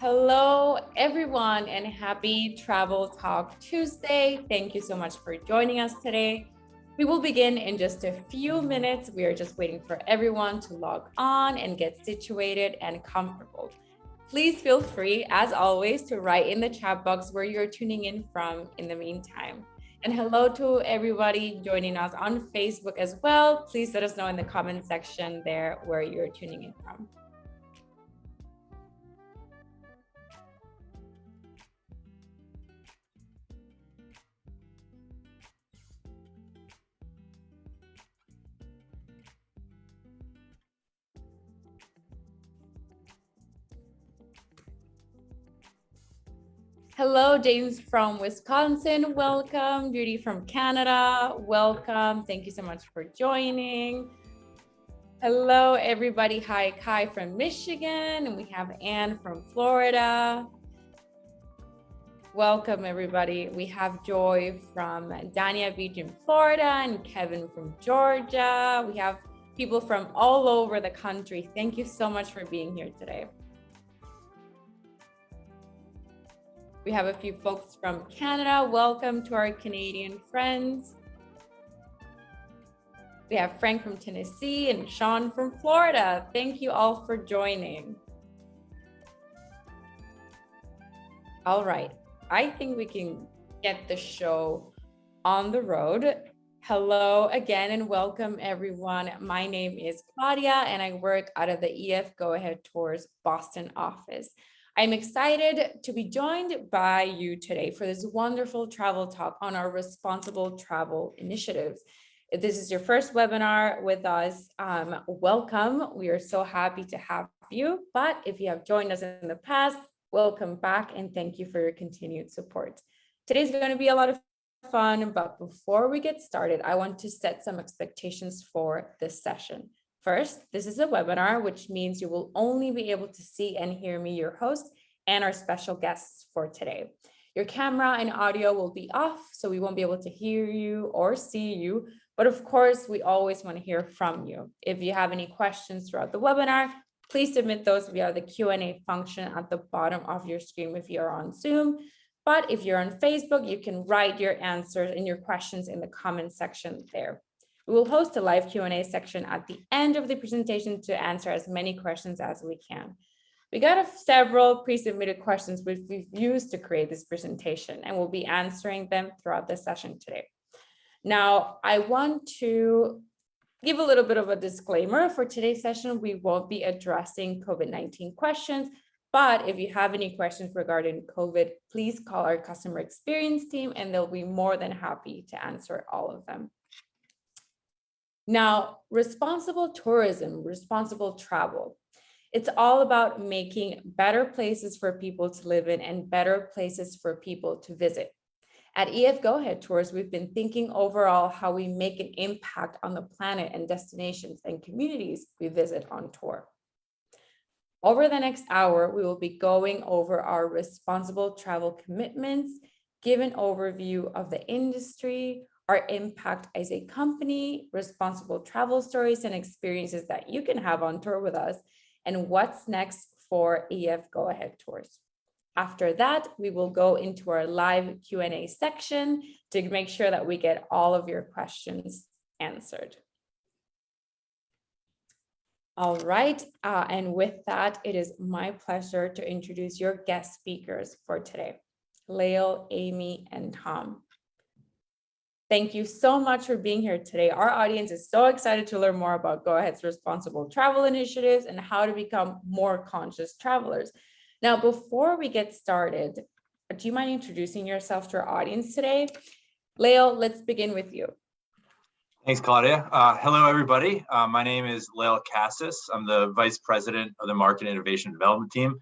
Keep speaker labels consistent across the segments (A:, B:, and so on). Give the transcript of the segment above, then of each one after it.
A: Hello, everyone, and happy Travel Talk Tuesday. Thank you so much for joining us today. We will begin in just a few minutes. We are just waiting for everyone to log on and get situated and comfortable. Please feel free, as always, to write in the chat box where you're tuning in from in the meantime. And hello to everybody joining us on Facebook as well. Please let us know in the comment section there where you're tuning in from. Hello, James from Wisconsin. Welcome. Judy from Canada. Welcome. Thank you so much for joining. Hello, everybody. Hi, Kai from Michigan. And we have Anne from Florida. Welcome, everybody. We have Joy from Dania Beach in Florida and Kevin from Georgia. We have people from all over the country. Thank you so much for being here today. We have a few folks from Canada. Welcome to our Canadian friends. We have Frank from Tennessee and Sean from Florida. Thank you all for joining. All right, I think we can get the show on the road. Hello again and welcome everyone. My name is Claudia and I work out of the EF Go Ahead Tours Boston office. I'm excited to be joined by you today for this wonderful travel talk on our responsible travel initiatives. If this is your first webinar with us, welcome. We are so happy to have you. But if you have joined us in the past, welcome back and thank you for your continued support. Today's going to be a lot of fun, but before we get started, I want to set some expectations for this session. First, this is a webinar, which means you will only be able to see and hear me, your host, and our special guests for today. Your camera and audio will be off, so we won't be able to hear you or see you. But of course, we always want to hear from you. If you have any questions throughout the webinar, please submit those via the Q&A function at the bottom of your screen if you're on Zoom. But if you're on Facebook, you can write your answers and your questions in the comment section there. We will host a live Q&A section at the end of the presentation to answer as many questions as we can. We got several pre-submitted questions which we've used to create this presentation, and we'll be answering them throughout the session today. Now, I want to give a little bit of a disclaimer. For today's session, we won't be addressing COVID-19 questions, but if you have any questions regarding COVID, please call our customer experience team and they'll be more than happy to answer all of them. Now, responsible tourism, responsible travel. It's all about making better places for people to live in and better places for people to visit. At EF Go Ahead Tours, we've been thinking overall how we make an impact on the planet and destinations and communities we visit on tour. Over the next hour, we will be going over our responsible travel commitments, give an overview of the industry, our impact as a company, responsible travel stories and experiences that you can have on tour with us, and what's next for EF Go Ahead Tours. After that, we will go into our live Q&A section to make sure that we get all of your questions answered. All right, and with that, it is my pleasure to introduce your guest speakers for today, Lael, Amy, and Tom. Thank you so much for being here today. Our audience is so excited to learn more about Go Ahead's responsible travel initiatives and how to become more conscious travelers. Now, before we get started, do you mind introducing yourself to our audience today? Lael, let's begin with you.
B: Thanks, Claudia. Hello, everybody. My name is Lael Kassis. I'm the Vice President of the Market Innovation Development Team.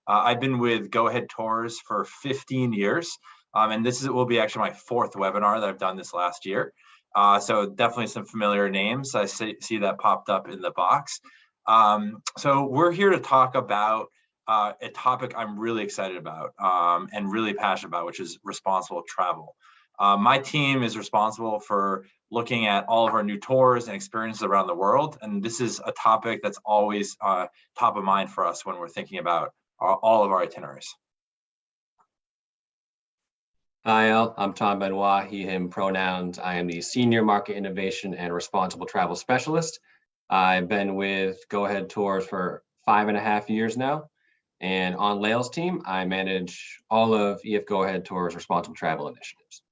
B: I've been with Go Ahead Tours for 15 years. And this will be actually my fourth webinar that I've done this last year. So definitely some familiar names. I see that popped up in the box. So we're here to talk about a topic I'm really excited about and really passionate about, which is responsible travel. My team is responsible for looking at all of our new tours and experiences around the world. And this is a topic that's always top of mind for us when we're thinking about all of our itineraries.
C: Hi, I'm Tom Benoit, he, him pronouns. I am the Senior Market Innovation and Responsible Travel Specialist. I've been with Go Ahead Tours for 5.5 years now. And on Lael's team, I manage all of EF Go Ahead Tours' responsible travel initiatives.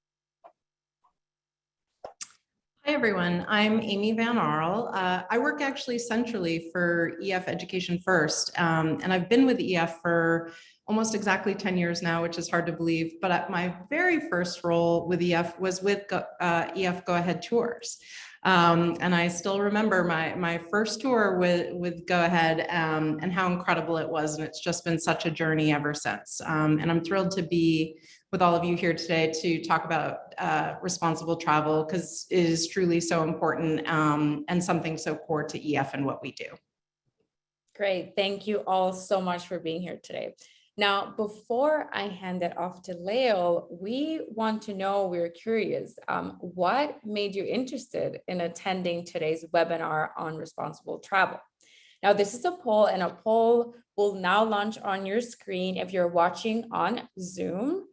D: Hi, everyone. I'm Amy Van Aarle. I work actually centrally for EF Education First, and I've been with EF for almost exactly 10 years now, which is hard to believe. But my very first role with EF was with EF Go Ahead Tours. And I still remember my first tour with Go Ahead and how incredible it was. And it's just been such a journey ever since. And I'm thrilled to be with all of you here today to talk about responsible travel, because it is truly so important and something so core to EF and what we do.
A: Great. Thank you all so much for being here today. Now, before I hand it off to Lael, we want to know, we're curious, what made you interested in attending today's webinar on responsible travel? Now, this is a poll, and a poll will now launch on your screen if you're watching on Zoom.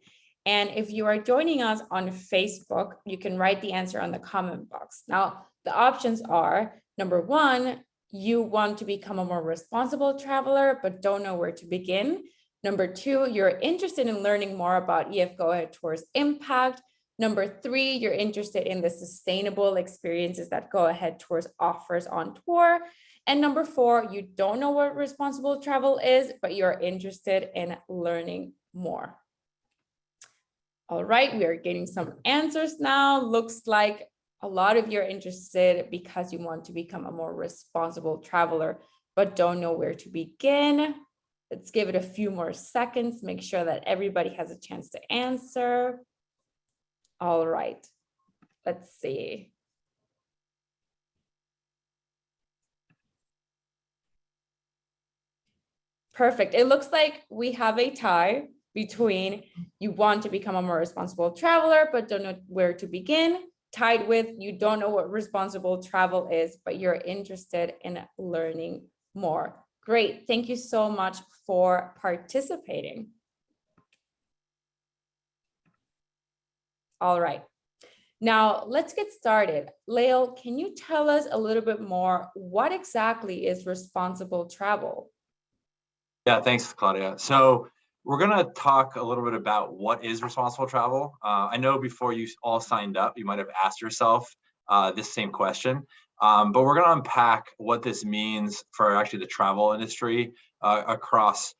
A: And if you are joining us on Facebook, you can write the answer on the comment box. Now, the options are, number one, you want to become a more responsible traveler, but don't know where to begin. Number two, you're interested in learning more about EF Go Ahead Tours' impact. Number three, you're interested in the sustainable experiences that Go Ahead Tours offers on tour. And number four, you don't know what responsible travel is, but you're interested in learning more. All right, we are getting some answers now. Looks like a lot of you are interested because you want to become a more responsible traveler, but don't know where to begin. Let's give it a few more seconds, make sure that everybody has a chance to answer. All right, let's see. Perfect. It looks like we have a tie between you want to become a more responsible traveler, but don't know where to begin, tied with you don't know what responsible travel is, but you're interested in learning more. Great. Thank you so much for participating. All right. Now let's get started. Lael, can you tell us a little bit more? What exactly is responsible travel?
B: Yeah, thanks, Claudia. So we're going to talk a little bit about what is responsible travel. I know before you all signed up, you might have asked yourself this same question, but we're going to unpack what this means for actually the travel industry across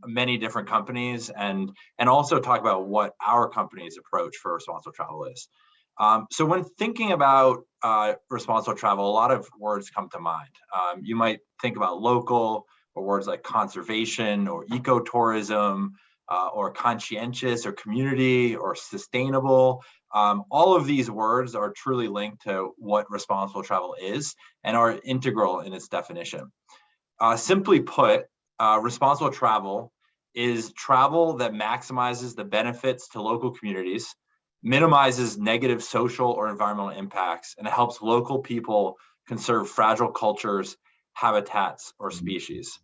B: many different companies, and also talk about what our company's approach for responsible travel is. So when thinking about responsible travel, a lot of words come to mind. You might think about local, or words like conservation or ecotourism, or conscientious or community or sustainable. All of these words are truly linked to what responsible travel is and are integral in its definition. Simply put, responsible travel is travel that maximizes the benefits to local communities, minimizes negative social or environmental impacts, and helps local people conserve fragile cultures, habitats, or species.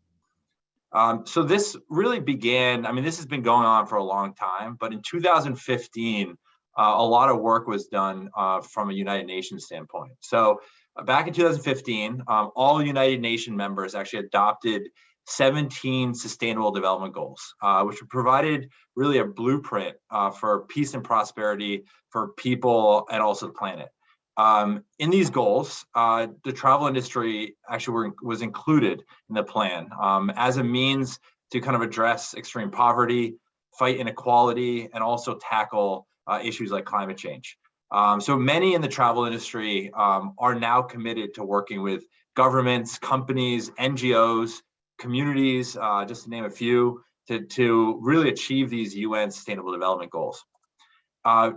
B: So this really began, I mean, this has been going on for a long time, but in 2015, a lot of work was done from a United Nations standpoint. So back in 2015, all United Nations members actually adopted 17 sustainable development goals, which provided really a blueprint for peace and prosperity for people and also the planet. In these goals, the travel industry actually was included in the plan as a means to kind of address extreme poverty, fight inequality, and also tackle issues like climate change. So many in the travel industry are now committed to working with governments, companies, NGOs, communities, just to name a few, to really achieve these UN Sustainable Development Goals.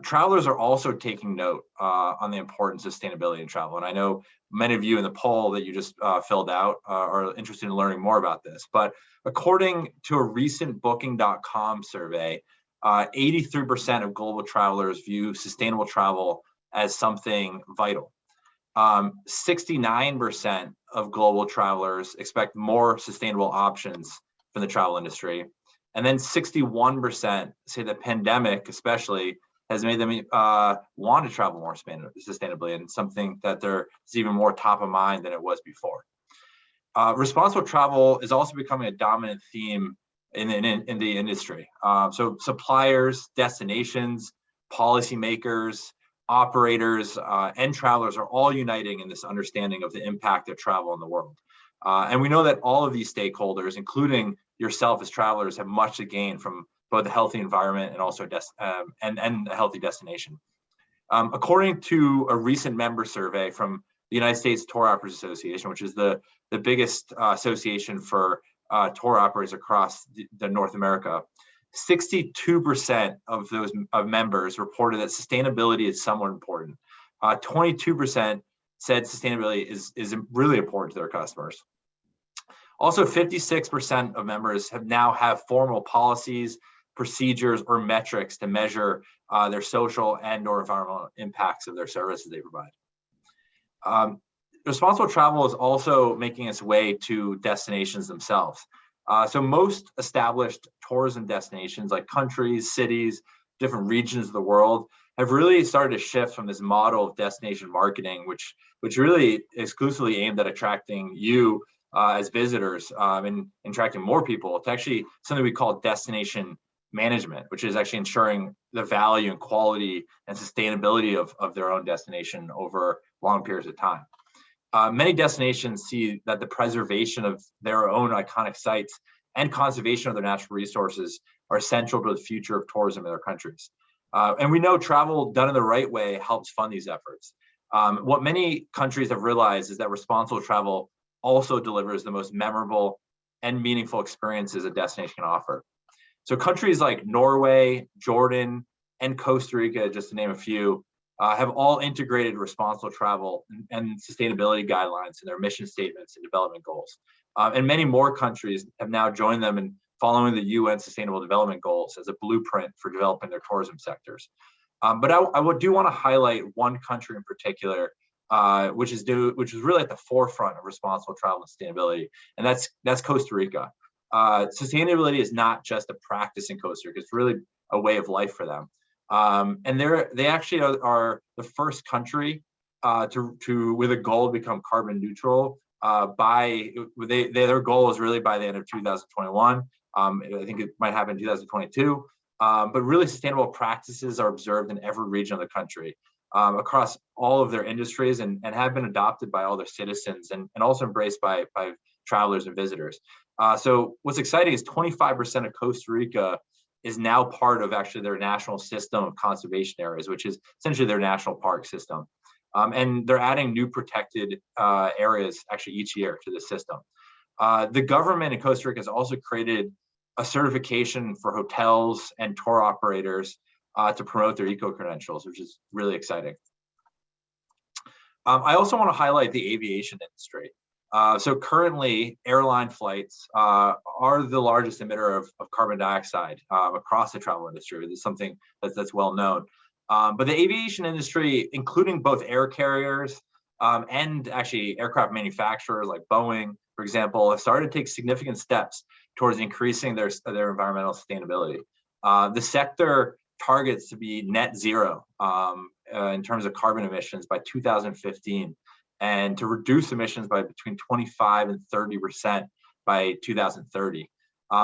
B: Travelers are also taking note on the importance of sustainability in travel. And I know many of you in the poll that you just filled out are interested in learning more about this. But according to a recent Booking.com survey, 83% of global travelers view sustainable travel as something vital. 69% of global travelers expect more sustainable options from the travel industry. And then 61% say the pandemic especially has made them want to travel more sustainably, and something that is even more top of mind than it was before. Responsible travel is also becoming a dominant theme in the industry. So suppliers, destinations, policymakers, operators, and travelers are all uniting in this understanding of the impact of travel in the world. And we know that all of these stakeholders, including yourself as travelers, have much to gain from both a healthy environment and also and a healthy destination. According to a recent member survey from the United States Tour Operators Association, which is the biggest association for tour operators across the North America, 62% of those members reported that sustainability is somewhat important. 22% said sustainability is really important to their customers. Also, 56% of members now have formal policies, procedures, or metrics to measure their social and/or environmental impacts of their services they provide. Responsible travel is also making its way to destinations themselves. So most established tourism destinations, like countries, cities, different regions of the world, have really started to shift from this model of destination marketing, which really exclusively aimed at attracting you as visitors and attracting more people, to actually something we call destination management, which is actually ensuring the value and quality and sustainability of their own destination over long periods of time. Many destinations see that the preservation of their own iconic sites and conservation of their natural resources are essential to the future of tourism in their countries. And we know travel done in the right way helps fund these efforts. What many countries have realized is that responsible travel also delivers the most memorable and meaningful experiences a destination can offer. So countries like Norway, Jordan, and Costa Rica, just to name a few, have all integrated responsible travel and sustainability guidelines in their mission statements and development goals. And many more countries have now joined them in following the UN Sustainable Development Goals as a blueprint for developing their tourism sectors. But I do want to highlight one country in particular, which is really at the forefront of responsible travel and sustainability, and that's Costa Rica. Sustainability is not just a practice in Costa Rica; it's really a way of life for them. And they actually are the first country to with a goal to become carbon neutral. Their goal is really by the end of 2021. I think it might happen in 2022. But really sustainable practices are observed in every region of the country across all of their industries and have been adopted by all their citizens and also embraced by travelers and visitors. So what's exciting is 25% of Costa Rica is now part of actually their national system of conservation areas, which is essentially their national park system. And they're adding new protected areas actually each year to the system. The government in Costa Rica has also created a certification for hotels and tour operators to promote their eco-credentials, which is really exciting. I also want to highlight the aviation industry. So currently, airline flights are the largest emitter of carbon dioxide across the travel industry. This is something that's well known. But the aviation industry, including both air carriers and actually aircraft manufacturers like Boeing, for example, have started to take significant steps towards increasing their environmental sustainability. The sector targets to be net zero in terms of carbon emissions by 2015, and to reduce emissions by between 25 and 30% by 2030.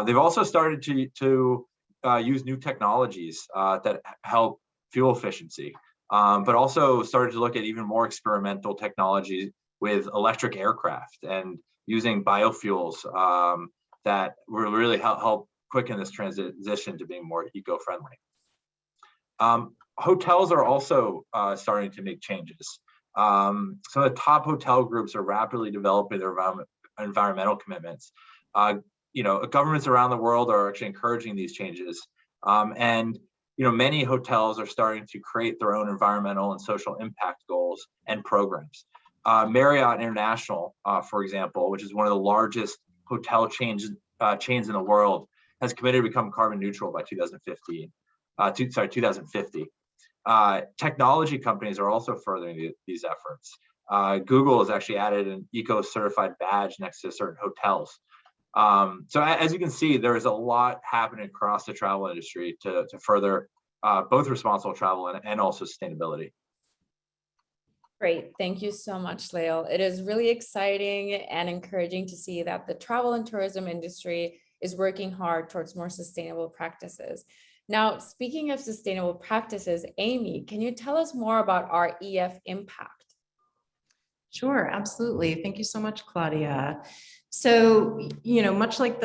B: They've also started to use new technologies that help fuel efficiency, but also started to look at even more experimental technologies with electric aircraft and using biofuels that will really help quicken this transition to being more eco-friendly. Hotels are also starting to make changes. Some of the top hotel groups are rapidly developing their environmental commitments. Governments around the world are actually encouraging these changes. And many hotels are starting to create their own environmental and social impact goals and programs. Marriott International, for example, which is one of the largest hotel chains in the world, has committed to become carbon neutral by 2050. Technology companies are also furthering these efforts. Google has actually added an eco-certified badge next to certain hotels. So as you can see, there is a lot happening across the travel industry to further both responsible travel and also sustainability.
A: Great. Thank you so much, Lael. It is really exciting and encouraging to see that the travel and tourism industry is working hard towards more sustainable practices. Now, speaking of sustainable practices, Amy, can you tell us more about our EF impact?
D: Sure, absolutely. Thank you so much, Claudia. So, much like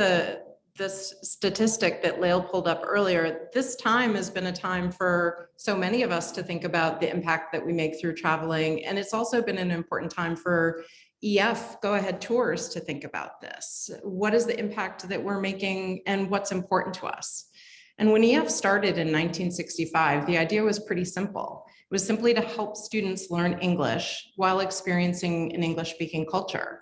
D: this statistic that Lael pulled up earlier, this time has been a time for so many of us to think about the impact that we make through traveling. And it's also been an important time for EF Go Ahead Tours to think about this. What is the impact that we're making and what's important to us? And when EF started in 1965, the idea was pretty simple. It was simply to help students learn English while experiencing an English-speaking culture.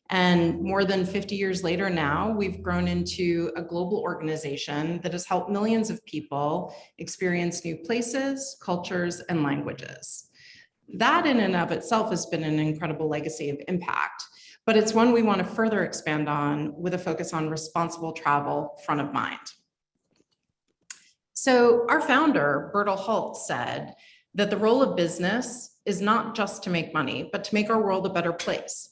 D: And more than 50 years later now, we've grown into a global organization that has helped millions of people experience new places, cultures, and languages. That in and of itself has been an incredible legacy of impact, but it's one we want to further expand on with a focus on responsible travel front of mind. So our founder, Bertel Holt, said that the role of business is not just to make money, but to make our world a better place.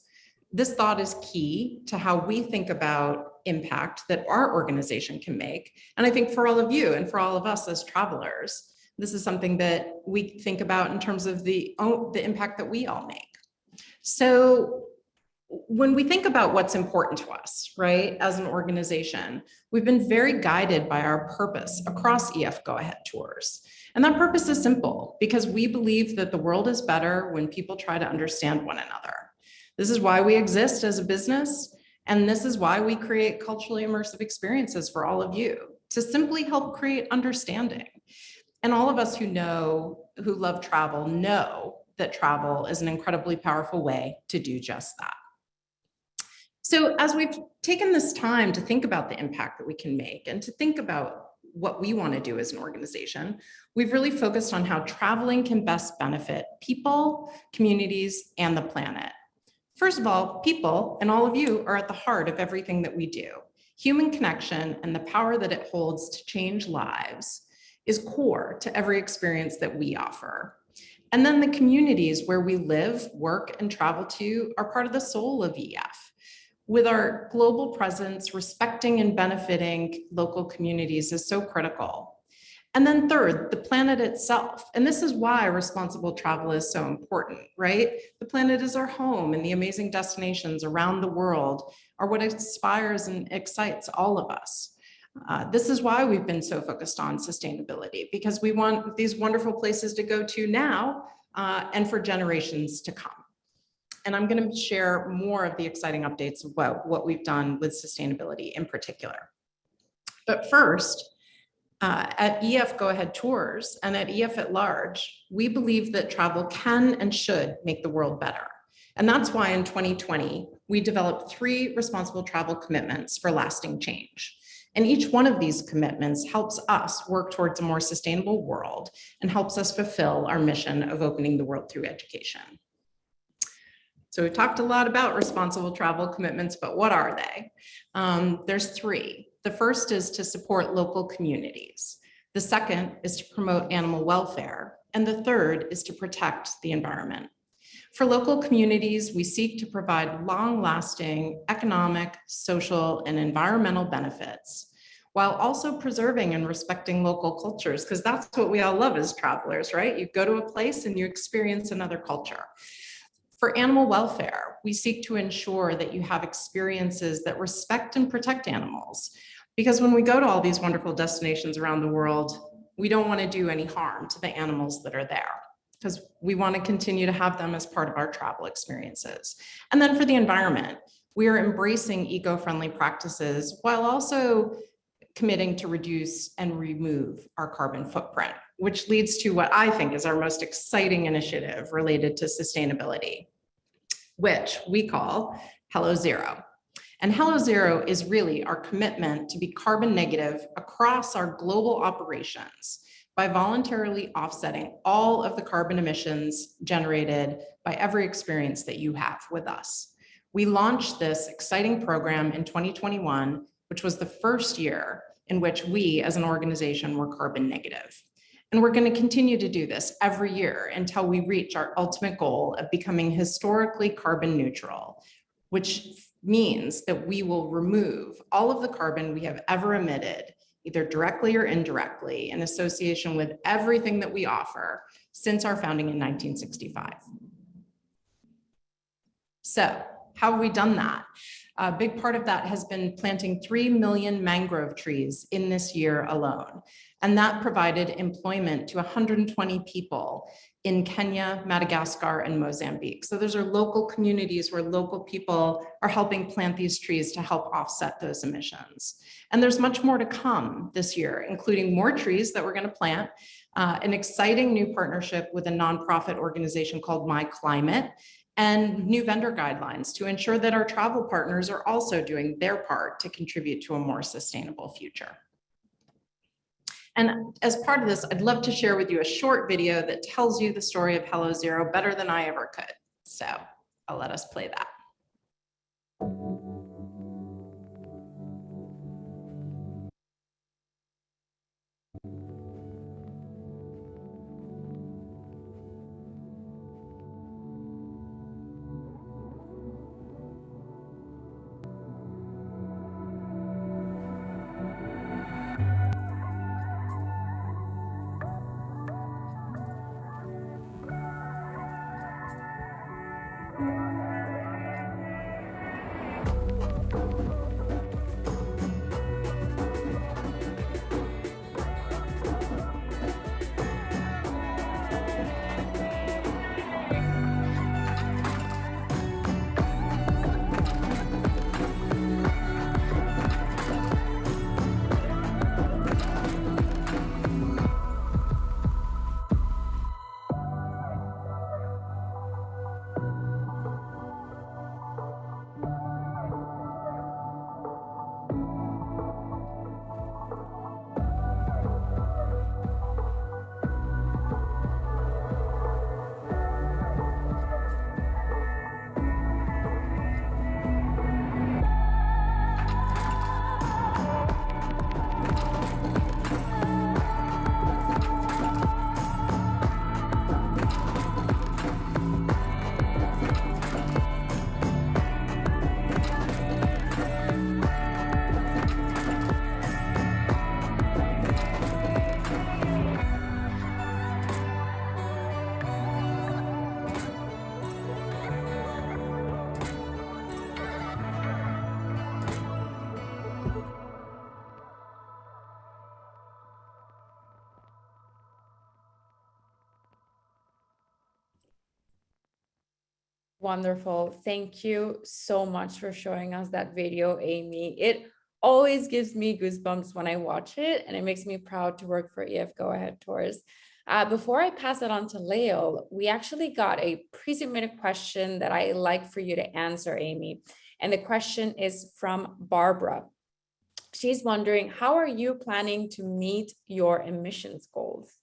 D: This thought is key to how we think about impact that our organization can make. And I think for all of you and for all of us as travelers, this is something that we think about in terms of the impact that we all make. So when we think about what's important to us, right, as an organization, we've been very guided by our purpose across EF Go Ahead Tours. And that purpose is simple because we believe that the world is better when people try to understand one another. This is why we exist as a business, and this is why we create culturally immersive experiences for all of you, to simply help create understanding. And all of us who love travel know that travel is an incredibly powerful way to do just that. So as we've taken this time to think about the impact that we can make and to think about what we want to do as an organization, we've really focused on how traveling can best benefit people, communities, and the planet. First of all, people and all of you are at the heart of everything that we do. Human connection and the power that it holds to change lives is core to every experience that we offer. And then the communities where we live, work, and travel to are part of the soul of EF. With our global presence, respecting and benefiting local communities is so critical. And then third, the planet itself. And this is why responsible travel is so important, right? The planet is our home, and the amazing destinations around the world are what inspires and excites all of us. This is why we've been so focused on sustainability, because we want these wonderful places to go to now and for generations to come. And I'm going to share more of the exciting updates about what we've done with sustainability in particular. But first, at EF Go Ahead Tours and at EF at large, we believe that travel can and should make the world better. And that's why in 2020, we developed 3 responsible travel commitments for lasting change. And each one of these commitments helps us work towards a more sustainable world and helps us fulfill our mission of opening the world through education. So we've talked a lot about responsible travel commitments, but what are they? There's 3. The first is to support local communities. The second is to promote animal welfare. And the third is to protect the environment. For local communities, we seek to provide long-lasting economic, social, and environmental benefits, while also preserving and respecting local cultures, because that's what we all love as travelers, right? You go to a place and you experience another culture. For animal welfare, we seek to ensure that you have experiences that respect and protect animals. Because when we go to all these wonderful destinations around the world, we don't want to do any harm to the animals that are there, because we want to continue to have them as part of our travel experiences. And then for the environment, we are embracing eco-friendly practices while also committing to reduce and remove our carbon footprint, which leads to what I think is our most exciting initiative related to sustainability, which we call Hello Zero. And Hello Zero is really our commitment to be carbon negative across our global operations by voluntarily offsetting all of the carbon emissions generated by every experience that you have with us. We launched this exciting program in 2021, which was the first year in which we as an organization were carbon negative. And we're going to continue to do this every year until we reach our ultimate goal of becoming historically carbon neutral, which means that we will remove all of the carbon we have ever emitted, either directly or indirectly, in association with everything that we offer since our founding in 1965. So how have we done that? A big part of that has been planting 3 million mangrove trees in this year alone. And that provided employment to 120 people in Kenya, Madagascar, and Mozambique. So those are local communities where local people are helping plant these trees to help offset those emissions. And there's much more to come this year, including more trees that we're going to plant, an exciting new partnership with a nonprofit organization called My Climate, and new vendor guidelines to ensure that our travel partners are also doing their part to contribute to a more sustainable future. And as part of this, I'd love to share with you a short video that tells you the story of Hello Zero better than I ever could. So I'll let us play that.
A: Wonderful. Thank you so much for showing us that video, Amy. It always gives me goosebumps when I watch it, and it makes me proud to work for EF Go Ahead Tours. Before I pass it on to Lael, we actually got a pre-submitted question that I like for you to answer, Amy. And the question is from Barbara. She's wondering, how are you planning to meet your emissions goals?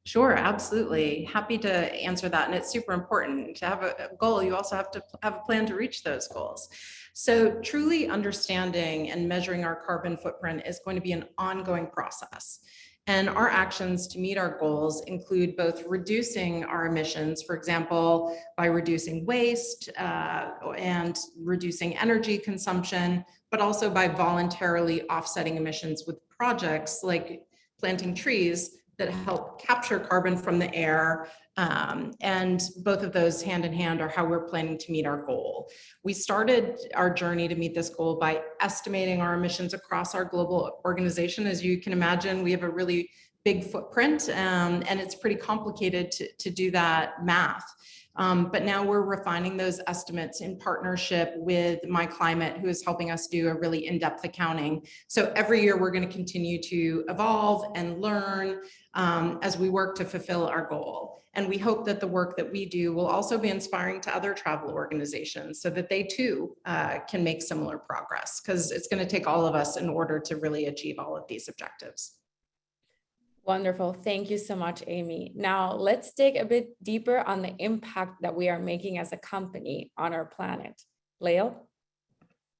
D: Sure, absolutely. Happy to answer that. And it's super important to have a goal. You also have to have a plan to reach those goals. So truly understanding and measuring our carbon footprint is going to be an ongoing process. And our actions to meet our goals include both reducing our emissions, for example, by reducing waste and reducing energy consumption, but also by voluntarily offsetting emissions with projects like planting trees that help capture carbon from the air. And both of those hand in hand are how we're planning to meet our goal. We started our journey to meet this goal by estimating our emissions across our global organization. As you can imagine, we have a really big footprint and it's pretty complicated to do that math. But now we're refining those estimates in partnership with My Climate, who is helping us do a really in-depth accounting. So every year we're going to continue to evolve and learn as we work to fulfill our goal. And we hope that the work that we do will also be inspiring to other travel organizations so that they too can make similar progress, because it's going to take all of us in order to really achieve all of these objectives.
A: Wonderful. Thank you so much, Amy. Now let's dig a bit deeper on the impact that we are making as a company on our planet. Lael?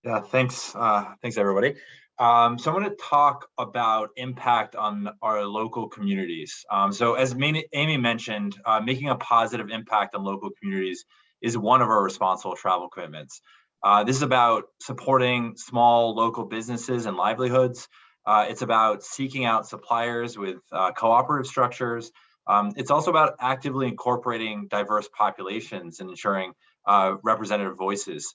B: Yeah, thanks. Thanks, everybody. So I'm going to talk about impact on our local communities. So as Amy mentioned, making a positive impact on local communities is one of our responsible travel commitments. This is about supporting small local businesses and livelihoods. It's about seeking out suppliers with cooperative structures. It's also about actively incorporating diverse populations and ensuring representative voices.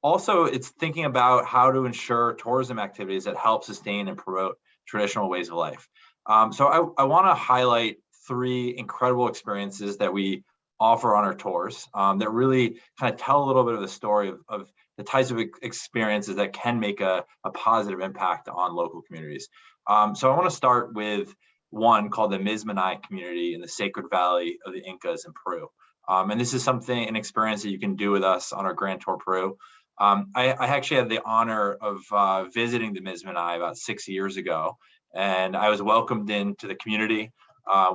B: Also, it's thinking about how to ensure tourism activities that help sustain and promote traditional ways of life. So I want to highlight 3 incredible experiences that we offer on our tours that really kind of tell a little bit of the story of the types of experiences that can make a positive impact on local communities. So I want to start with one called the Mismanage community in the Sacred Valley of the Incas in Peru. And this is an experience that you can do with us on our Grand Tour Peru. I actually had the honor of visiting the Mismanage about 6 years ago, and I was welcomed into the community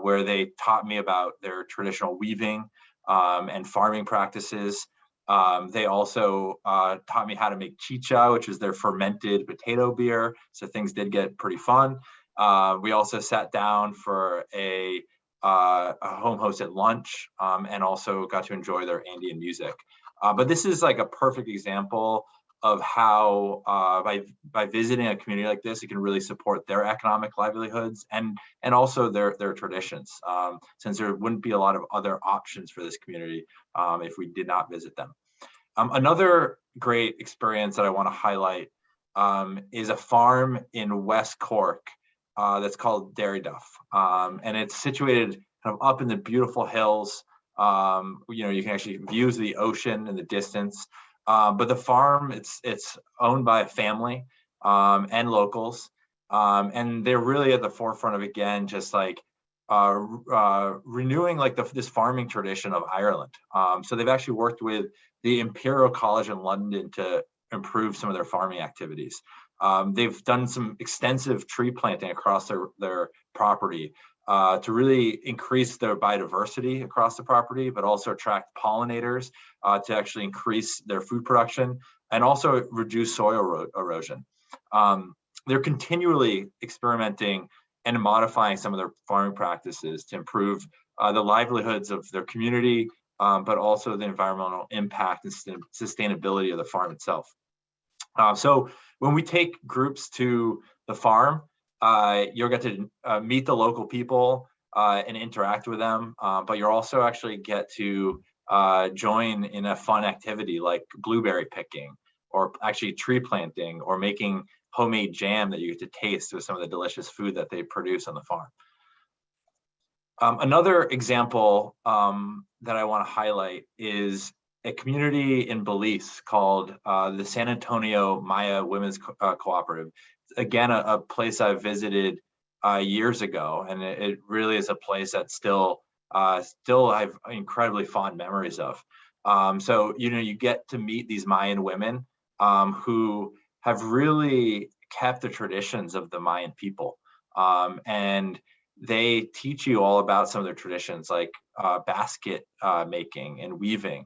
B: where they taught me about their traditional weaving and farming practices. They also taught me how to make chicha, which is their fermented potato beer. So things did get pretty fun. We also sat down for a home-hosted lunch and also got to enjoy their Andean music. But this is like a perfect example of how by visiting a community like this, it can really support their economic livelihoods and also their traditions, since there wouldn't be a lot of other options for this community if we did not visit them. Another great experience that I want to highlight is a farm in West Cork that's called Dairy Duff, and it's situated kind of up in the beautiful hills. You can actually view the ocean in the distance. But the farm, it's owned by a family and locals, and they're really at the forefront of, again, just like renewing like this farming tradition of Ireland. So they've actually worked with the Imperial College in London to improve some of their farming activities. They've done some extensive tree planting across their property to really increase their biodiversity across the property, but also attract pollinators to actually increase their food production and also reduce soil erosion. They're continually experimenting and modifying some of their farming practices to improve the livelihoods of their community, but also the environmental impact and sustainability of the farm itself. So when we take groups to the farm, you'll get to meet the local people and interact with them, but you'll also actually get to join in a fun activity like blueberry picking, or actually tree planting, or making homemade jam that you get to taste with some of the delicious food that they produce on the farm. Another example that I want to highlight is a community in Belize called the San Antonio Maya Women's Cooperative. Again, a place I visited years ago, and it really is a place that still I have incredibly fond memories of. So you get to meet these Mayan women who have really kept the traditions of the Mayan people, and they teach you all about some of their traditions, like basket making and weaving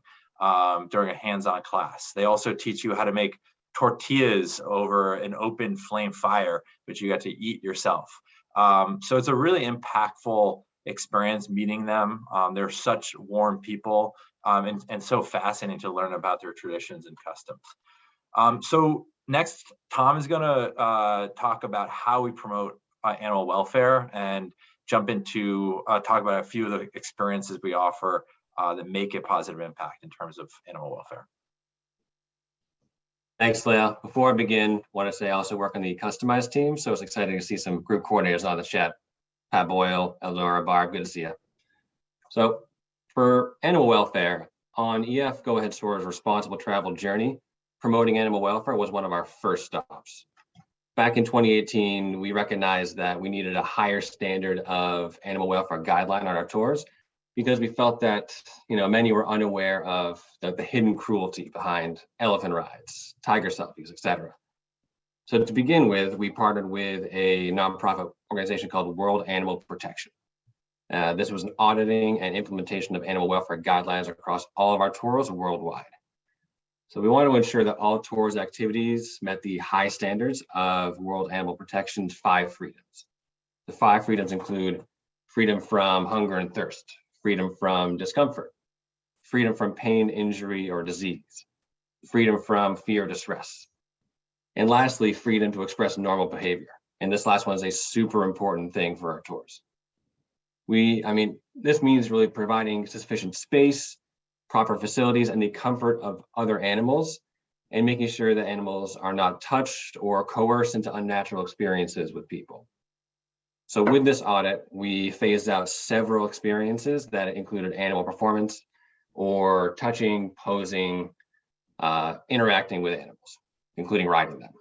B: during a hands-on class. They also teach you how to make tortillas over an open flame fire, which you get to eat yourself. So it's a really impactful experience meeting them. They're such warm people, and so fascinating to learn about their traditions and customs. So next, Tom is going to talk about how we promote animal welfare and jump into talk about a few of the experiences we offer that make a positive impact in terms of animal welfare.
C: Thanks, Lael. Before I begin, I want to say I also work on the customized team, so it's exciting to see some group coordinators on the chat. Pat Boyle, Eldora, Barb, good to see you. So for animal welfare, on EF Go Ahead Tours' responsible travel journey, promoting animal welfare was one of our first stops. Back in 2018, we recognized that we needed a higher standard of animal welfare guideline on our tours, because we felt that many were unaware of the hidden cruelty behind elephant rides, tiger selfies, etc. So to begin with, we partnered with a nonprofit organization called World Animal Protection. This was an auditing and implementation of animal welfare guidelines across all of our tours worldwide. So we wanted to ensure that all tours activities met the high standards of World Animal Protection's 5 freedoms. The 5 freedoms include freedom from hunger and thirst, freedom from discomfort, freedom from pain, injury, or disease, freedom from fear or distress, and lastly, freedom to express normal behavior. And this last one is a super important thing for our tours. This means really providing sufficient space, proper facilities, and the comfort of other animals, and making sure that animals are not touched or coerced into unnatural experiences with people. So with this audit, we phased out several experiences that included animal performance or touching, posing, interacting with animals, including riding them.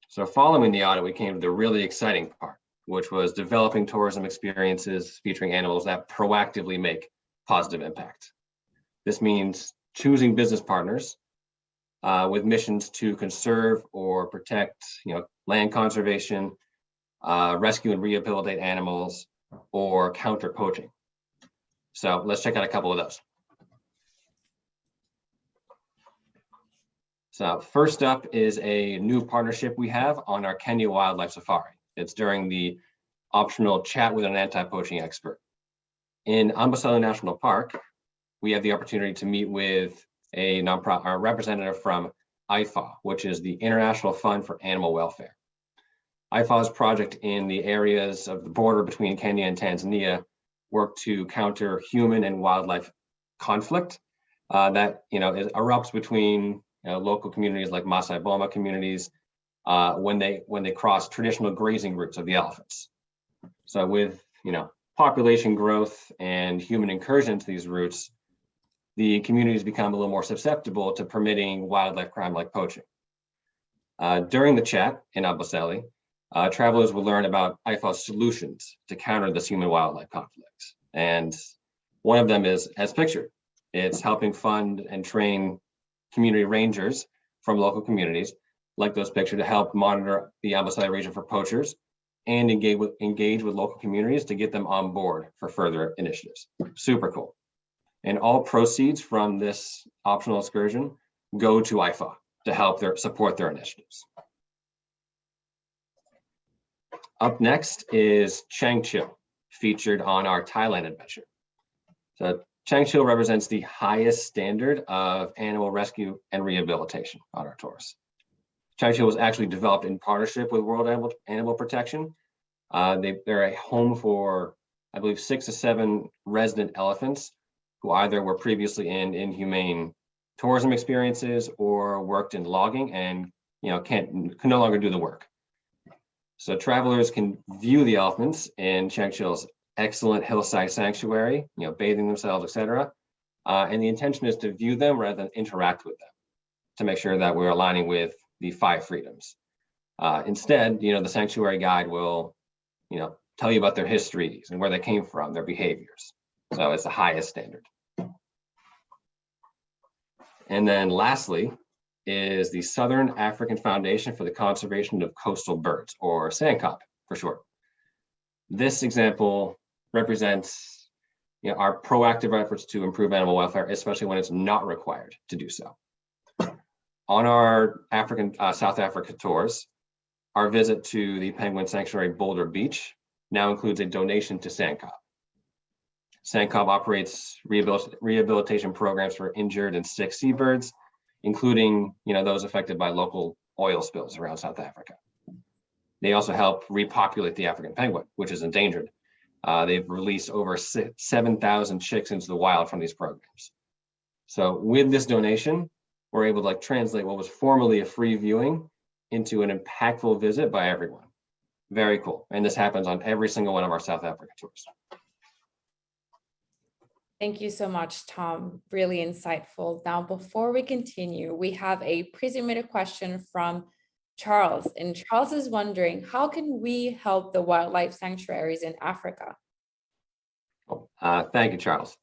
C: So following the audit, we came to the really exciting part, which was developing tourism experiences featuring animals that proactively make positive impact. This means choosing business partners with missions to conserve or protect, land conservation, rescue and rehabilitate animals, or counter poaching. So let's check out a couple of those. So first up is a new partnership we have on our Kenya Wildlife Safari. It's during the optional chat with an anti-poaching expert. In Amboseli National Park, we have the opportunity to meet with a representative from IFAW, which is the International Fund for Animal Welfare. IFAW's project in the areas of the border between Kenya and Tanzania work to counter human and wildlife conflict that erupts between local communities like Masai Boma communities when they cross traditional grazing routes of the elephants. So with population growth and human incursion into these routes, the communities become a little more susceptible to permitting wildlife crime like poaching. During the chat in Amboseli, travelers will learn about IFAW's solutions to counter this human-wildlife conflicts. And one of them is as pictured. It's helping fund and train community rangers from local communities, like those pictured, to help monitor the Amboseli region for poachers and engage with local communities to get them on board for further initiatives. Super cool. And all proceeds from this optional excursion go to IFAW to help support their initiatives. Up next is Chiang Chi, featured on our Thailand adventure. So Chiang Chi represents the highest standard of animal rescue and rehabilitation on our tours. Chiang Chi was actually developed in partnership with World Animal Protection. They're a home for, I believe, 6 to 7 resident elephants who either were previously in inhumane tourism experiences or worked in logging and can no longer do the work. So travelers can view the elephants in Chiang Chi's excellent hillside sanctuary, bathing themselves, etc. And the intention is to view them rather than interact with them to make sure that we're aligning with the 5 freedoms. Instead, the sanctuary guide will, tell you about their histories and where they came from, their behaviors. So it's the highest standard. And then lastly is the Southern African Foundation for the Conservation of Coastal Birds, or SANCCOB for short. This example represents our proactive efforts to improve animal welfare, especially when it's not required to do so. On our South Africa tours, our visit to the penguin sanctuary Boulder Beach now includes a donation to SANCCOB. SANCCOB operates rehabilitation programs for injured and sick seabirds, including those affected by local oil spills around South Africa. They also help repopulate the African penguin, which is endangered. They've released over 7,000 chicks into the wild from these programs. So with this donation, we're able to translate what was formerly a free viewing into an impactful visit by everyone. Very cool. And this happens on every single one of our South Africa tours.
A: Thank you so much, Tom. Really insightful. Now, before we continue, we have a pre-submitted question from Charles. And Charles is wondering, how can we help the wildlife sanctuaries in Africa?
C: Thank you, Charles.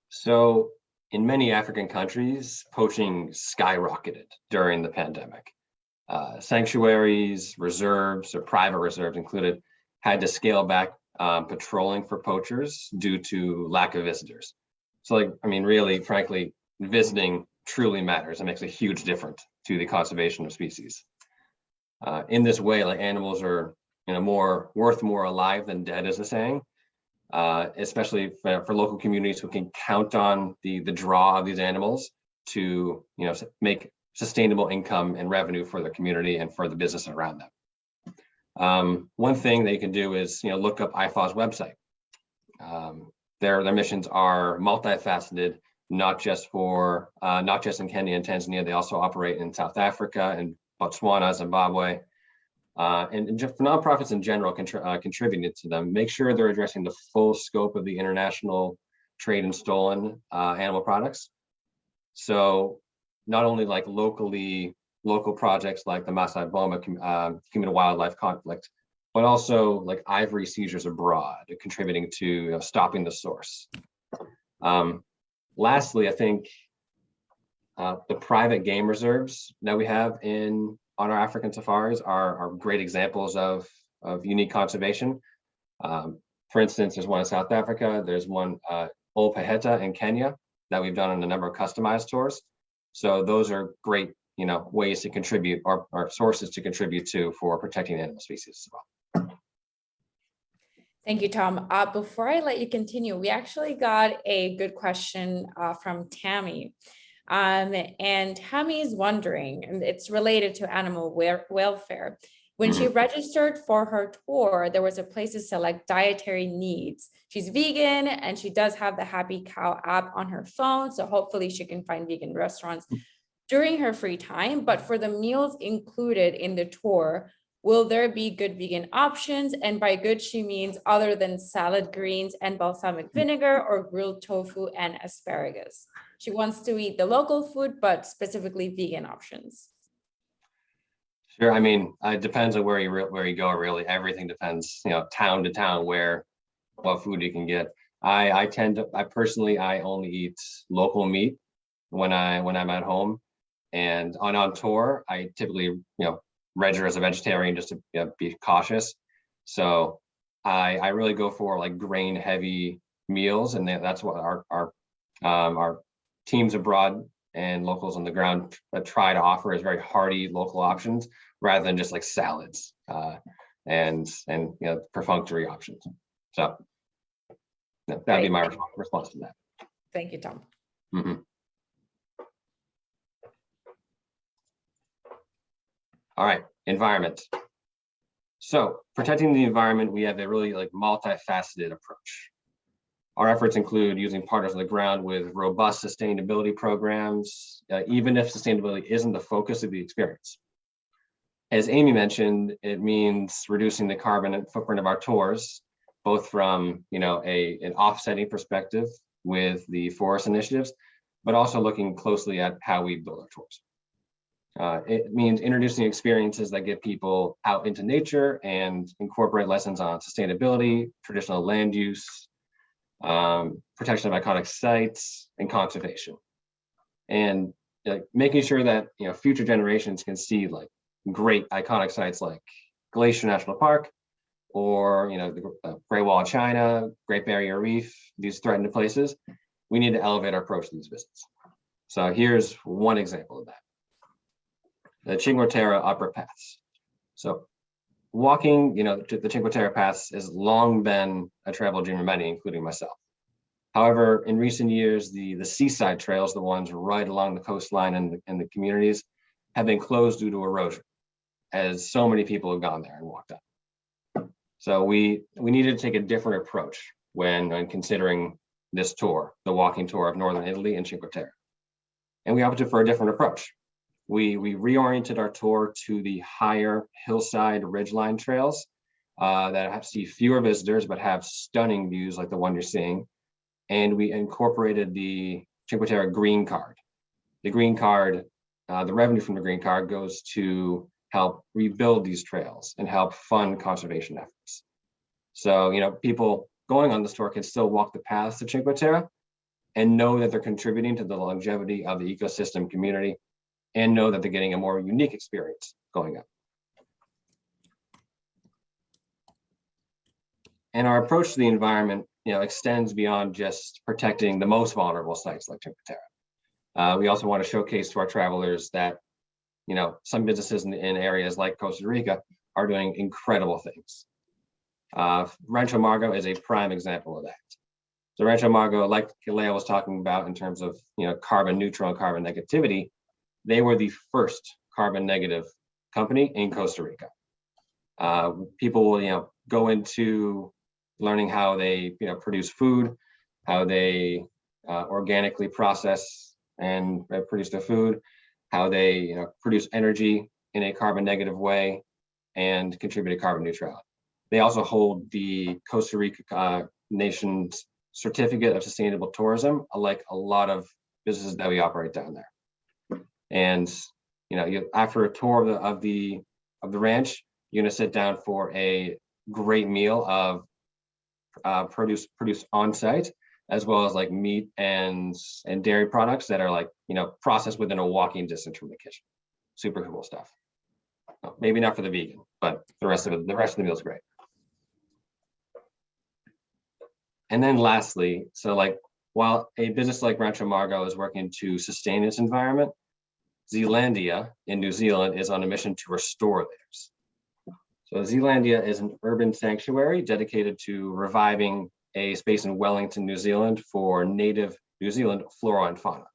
C: So in many African countries, poaching skyrocketed during the pandemic. Sanctuaries, reserves, or private reserves included, had to scale back patrolling for poachers due to lack of visitors. So like, I mean, really, frankly, visiting truly matters and makes a huge difference to the conservation of species. In this way, like animals are, worth more alive than dead, as a saying, especially for local communities who can count on the draw of these animals to, make sustainable income and revenue for the community and for the business around them. One thing that you can do is, look up IFAW's website. Their missions are multifaceted, not just in Kenya and Tanzania. They also operate in South Africa and Botswana, Zimbabwe, and for nonprofits in general contributing to them. Make sure they're addressing the full scope of the international trade in stolen animal products. So not only like local projects like the Masai Boma human wildlife conflict, but also like ivory seizures abroad, contributing to stopping the source. Lastly, I think the private game reserves that we have on our African safaris are great examples of unique conservation. For instance, there's one in South Africa, there's one Ol Pejeta in Kenya that we've done on a number of customized tours. So those are great, ways to contribute or sources to contribute to for protecting animal species as well.
A: Thank you, Tom. Before I let you continue, we actually got a good question from Tammy. And Tammy is wondering, and it's related to animal welfare. When she registered for her tour, there was a place to select dietary needs. She's vegan and she does have the Happy Cow app on her phone. So hopefully she can find vegan restaurants during her free time. But for the meals included in the tour, will there be good vegan options? And by good, she means other than salad greens and balsamic vinegar or grilled tofu and asparagus. She wants to eat the local food, but specifically vegan options.
C: Sure. I mean, it depends on where you go. Really, everything depends, town to town, what food you can get. I personally only eat local meat when I'm at home, and on tour, I typically register as a vegetarian just to be cautious. So I really go for like grain heavy meals, and that's what our teams abroad and locals on the ground try to offer is very hearty local options rather than just like salads and perfunctory options. So that'd be my response to that.
A: Thank you, Tom.
C: Mm-hmm. All right, environment. So protecting the environment, we have a really multifaceted approach. Our efforts include using partners on the ground with robust sustainability programs, even if sustainability isn't the focus of the experience. As Amy mentioned, it means reducing the carbon footprint of our tours, both from an offsetting perspective with the forest initiatives, but also looking closely at how we build our tours. It means introducing experiences that get people out into nature and incorporate lessons on sustainability, traditional land use, protection of iconic sites, and conservation. And making sure that future generations can see great iconic sites like Glacier National Park, or the Great Wall of China, Great Barrier Reef, these threatened places. We need to elevate our approach to these visits. So here's one example of that. The Cinque Terre Upper Paths. So walking, to the Cinque Terre Paths has long been a travel dream of many, including myself. However, in recent years, the seaside trails, the ones right along the coastline and the communities, have been closed due to erosion, as so many people have gone there and walked up. So we needed to take a different approach when considering this tour, the walking tour of Northern Italy and Cinque Terre. And we opted for a different approach. We reoriented our tour to the higher hillside ridgeline trails that see fewer visitors but have stunning views like the one you're seeing. And we incorporated the Cinque Terre Green Card. The Green Card, the revenue from the Green Card goes to help rebuild these trails and help fund conservation efforts. So, people going on this tour can still walk the paths to Cinque Terre and know that they're contributing to the longevity of the ecosystem community and know that they're getting a more unique experience going up. And our approach to the environment, extends beyond just protecting the most vulnerable sites like Cinque Terre. We also want to showcase to our travelers that, some businesses in areas like Costa Rica are doing incredible things. Rancho Margo is a prime example of that. So Rancho Margo, like Lael was talking about in terms of, carbon neutral and carbon negativity, they were the first carbon negative company in Costa Rica. People will, go into learning how they, produce food, how they organically process and produce their food, how they, produce energy in a carbon negative way and contribute to carbon neutrality. They also hold the Costa Rica nation's certificate of sustainable tourism, like a lot of businesses that we operate down there. And after a tour of the ranch, you're gonna sit down for a great meal of produce on site, as well as like meat and dairy products that are like processed within a walking distance from the kitchen. Super cool stuff. Well, maybe not for the vegan, but the rest of the meal is great. And then lastly, so like while a business like Rancho Margo is working to sustain its environment, Zealandia in New Zealand is on a mission to restore theirs. So Zealandia is an urban sanctuary dedicated to reviving a space in Wellington, New Zealand for native New Zealand flora and fauna.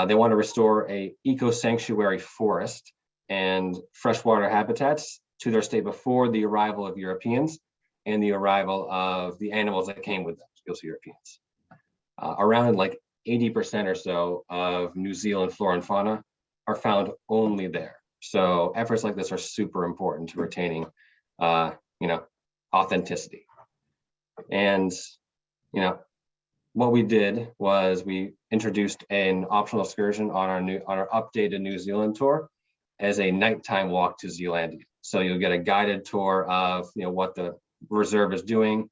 C: They want to restore a eco-sanctuary forest and freshwater habitats to their state before the arrival of Europeans and the arrival of the animals that came with them, those Europeans. Around like 80% or so of New Zealand flora and fauna are found only there. So efforts like this are super important to retaining, authenticity. And, what we did was we introduced an optional excursion on our updated New Zealand tour as a nighttime walk to Zealandia. So you'll get a guided tour of, what the reserve is doing,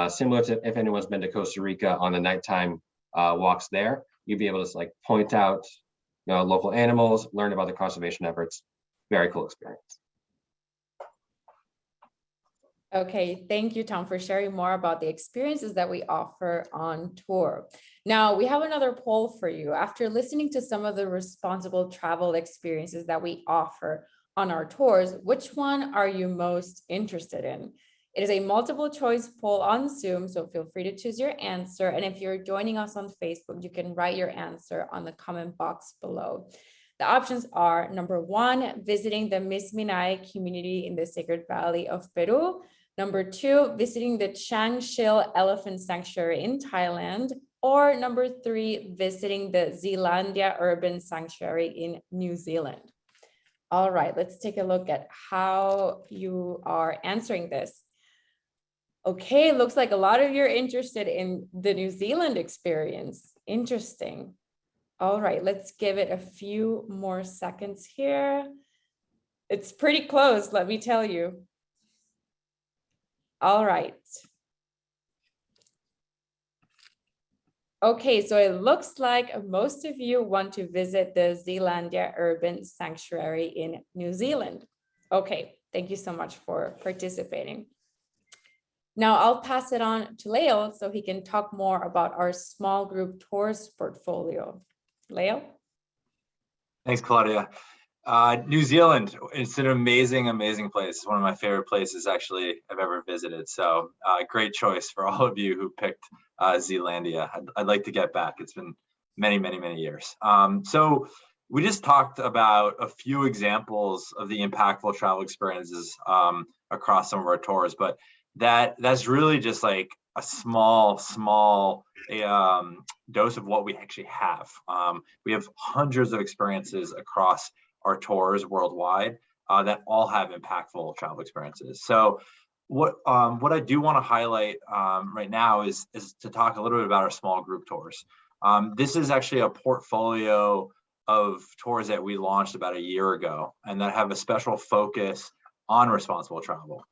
C: similar to if anyone's been to Costa Rica on the nighttime walks there. You'll be able to like point out local animals, learn about the conservation efforts. Very cool experience.
A: Okay, thank you, Tom, for sharing more about the experiences that we offer on tour. Now, we have another poll for you. After listening to some of the responsible travel experiences that we offer on our tours, which one are you most interested in? It is a multiple choice poll on Zoom, so feel free to choose your answer. And if you're joining us on Facebook, you can write your answer on the comment box below. The options are: number 1, visiting the Mismanage community in the Sacred Valley of Peru. Number 2, visiting the Chiang Chi Elephant Sanctuary in Thailand. Or number 3, visiting the Zealandia Urban Sanctuary in New Zealand. All right, let's take a look at how you are answering this. Okay, looks like a lot of you are interested in the New Zealand experience. Interesting. All right, let's give it a few more seconds here. It's pretty close, let me tell you. All right. Okay, so it looks like most of you want to visit the Zealandia Urban Sanctuary in New Zealand. Okay, thank you so much for participating. Now I'll pass it on to Lael so he can talk more about our small group tours portfolio. Lael?
B: Thanks, Claudia. New Zealand, it's an amazing, amazing place. It's one of my favorite places actually I've ever visited. So great choice for all of you who picked Zealandia. I'd like to get back. It's been many, many, many years. So we just talked about a few examples of the impactful travel experiences across some of our tours, but that's really just like a small dose of what we actually have. We have hundreds of experiences across our tours worldwide that all have impactful travel experiences. So what I do want to highlight right now is to talk a little bit about our small group tours. This is actually a portfolio of tours that we launched about a year ago and that have a special focus on responsible travel.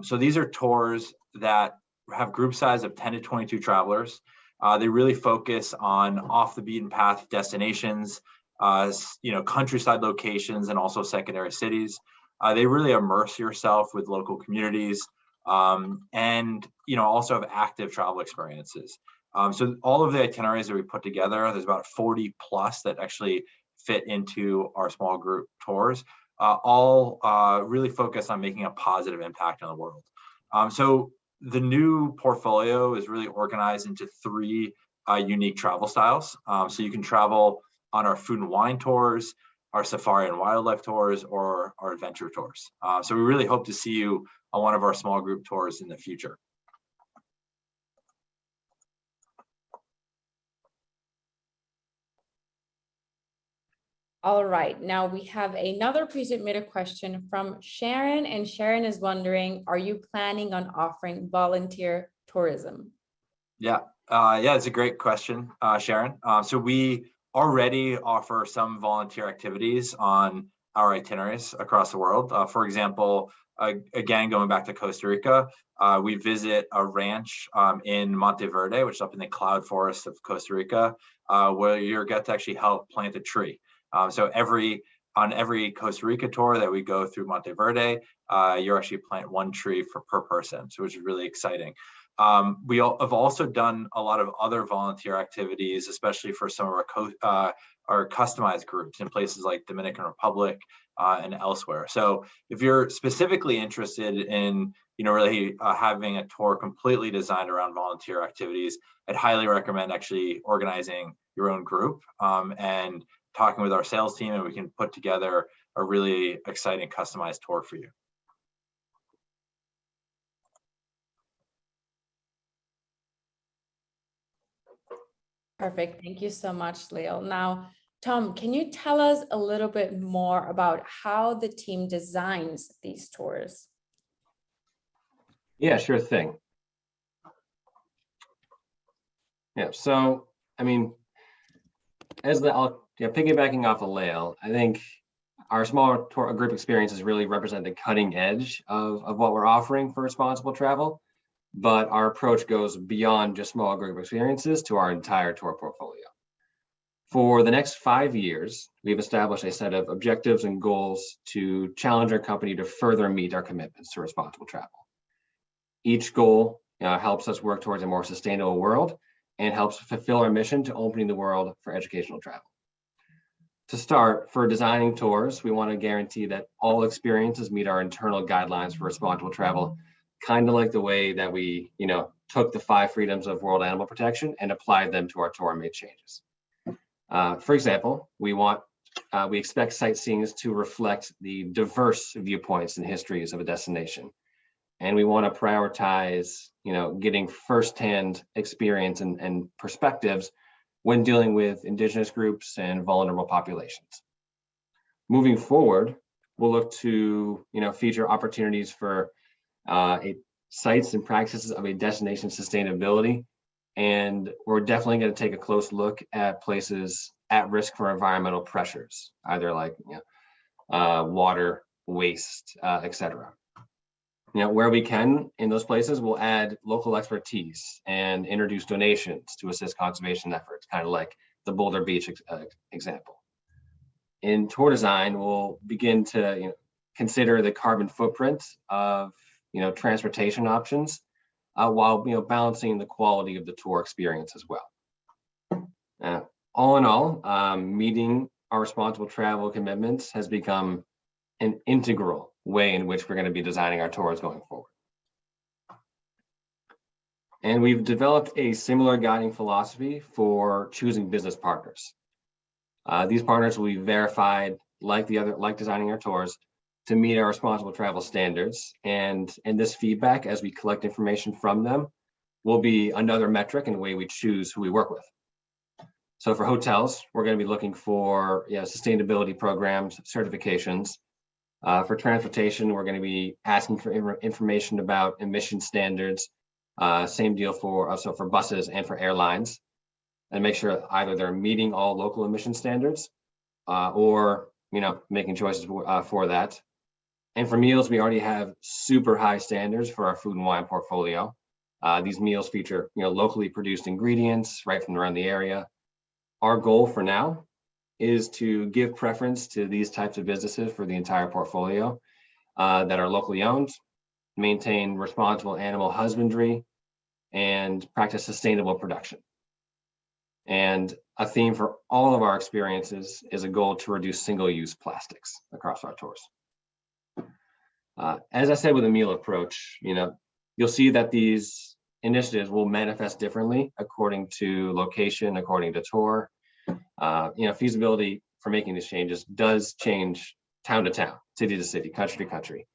B: So these are tours that have group size of 10 to 22 travelers. They really focus on off the beaten path destinations, countryside locations and also secondary cities. They really immerse yourself with local communities, and also have active travel experiences. So all of the itineraries that we put together, there's about 40 plus that actually fit into our small group tours, all really focus on making a positive impact on the world. So the new portfolio is really organized into three unique travel styles. So you can travel on our food and wine tours, our safari and wildlife tours, or our adventure tours. So we really hope to see you on one of our small group tours in the future.
A: All right, now we have another pre-submitted question from Sharon, and Sharon is wondering, are you planning on offering volunteer tourism?
B: Yeah, it's a great question, Sharon. So we already offer some volunteer activities on our itineraries across the world. For example, again, going back to Costa Rica, we visit a ranch in Monteverde, which is up in the cloud forest of Costa Rica, where you get to actually help plant a tree. So on every Costa Rica tour that we go through Monteverde, you actually plant one tree per person, so which is really exciting. We have also done a lot of other volunteer activities, especially for some of our customized groups in places like Dominican Republic and elsewhere. So if you're specifically interested in really having a tour completely designed around volunteer activities, I'd highly recommend actually organizing your own group and talking with our sales team, and we can put together a really exciting customized tour for you.
A: Perfect. Thank you so much, Lael. Now, Tom, can you tell us a little bit more about how the team designs these tours?
C: Yeah, sure thing. Yeah, so I mean, piggybacking off of Lael, I think our smaller tour group experiences really represent the cutting edge of what we're offering for responsible travel, but our approach goes beyond just small group experiences to our entire tour portfolio. For the next 5 years, we've established a set of objectives and goals to challenge our company to further meet our commitments to responsible travel. Each goal helps us work towards a more sustainable world and helps fulfill our mission to opening the world for educational travel. To start, for designing tours, we want to guarantee that all experiences meet our internal guidelines for responsible travel, kind of like the way that we, took the 5 freedoms of world animal protection and applied them to our tour and made changes. For example, we expect sightseeing to reflect the diverse viewpoints and histories of a destination. And we want to prioritize, getting firsthand experience and perspectives when dealing with indigenous groups and vulnerable populations. Moving forward, we'll look to, feature opportunities for sites and practices of a destination sustainability. And we're definitely going to take a close look at places at risk for environmental pressures, either like water, waste, etc. Where we can in those places, we'll add local expertise and introduce donations to assist conservation efforts, kind of like the Boulder Beach example. In tour design, we'll begin to consider the carbon footprint of transportation options, while balancing the quality of the tour experience as well. All in all, meeting our responsible travel commitments has become an integral way in which we're going to be designing our tours going forward. And we've developed a similar guiding philosophy for choosing business partners. These partners will be verified like designing our tours to meet our responsible travel standards. And this feedback, as we collect information from them, will be another metric in the way we choose who we work with. So for hotels, we're going to be looking for sustainability programs, certifications. For transportation, we're going to be asking for information about emission standards. Same deal for buses and for airlines, and make sure either they're meeting all local emission standards, or making choices for that. And for meals, we already have super high standards for our food and wine portfolio. These meals feature locally produced ingredients right from around the area. Our goal for now is to give preference to these types of businesses for the entire portfolio that are locally owned, maintain responsible animal husbandry, and practice sustainable production. And a theme for all of our experiences is a goal to reduce single-use plastics across our tours. As I said with the meal approach, you'll see that these initiatives will manifest differently according to location, according to tour. Feasibility for making these changes does change town to town, city to city, country to country.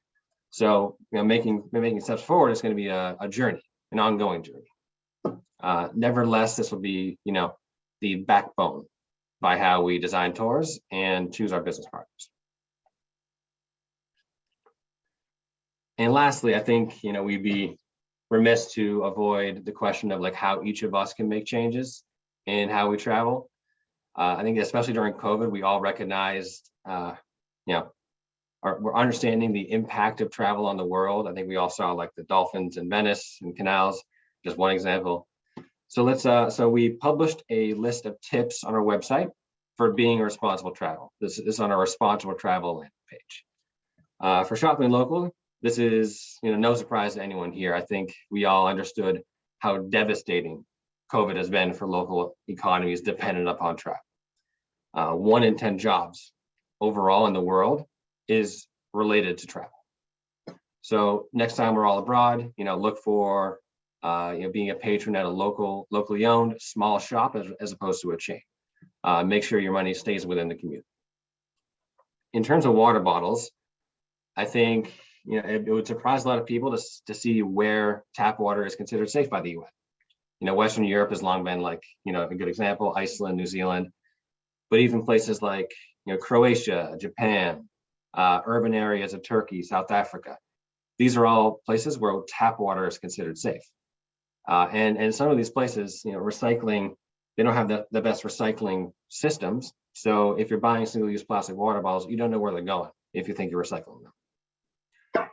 C: So, making steps forward is going to be a journey, an ongoing journey. Nevertheless, this will be, the backbone by how we design tours and choose our business partners. And lastly, I think, we'd be remiss to avoid the question of how each of us can make changes in how we travel. I think especially during COVID, we all recognized, we're understanding the impact of travel on the world. I think we all saw the dolphins in Venice and canals, just one example. So so we published a list of tips on our website for being a responsible travel. This is on our responsible travel landing page. For shopping local, this is no surprise to anyone here. I think we all understood how devastating COVID has been for local economies dependent upon travel. 1 in 10 jobs overall in the world is related to travel. So next time we're all abroad, look for being a patron at a locally owned small shop as opposed to a chain. Make sure your money stays within the community. In terms of water bottles, I think it would surprise a lot of people to see where tap water is considered safe by the UN. Western Europe has long been a good example, Iceland, New Zealand, but even places like Croatia, Japan, urban areas of Turkey, South Africa. These are all places where tap water is considered safe. And some of these places, recycling, they don't have the best recycling systems. So if you're buying single-use plastic water bottles, you don't know where they're going if you think you're recycling them.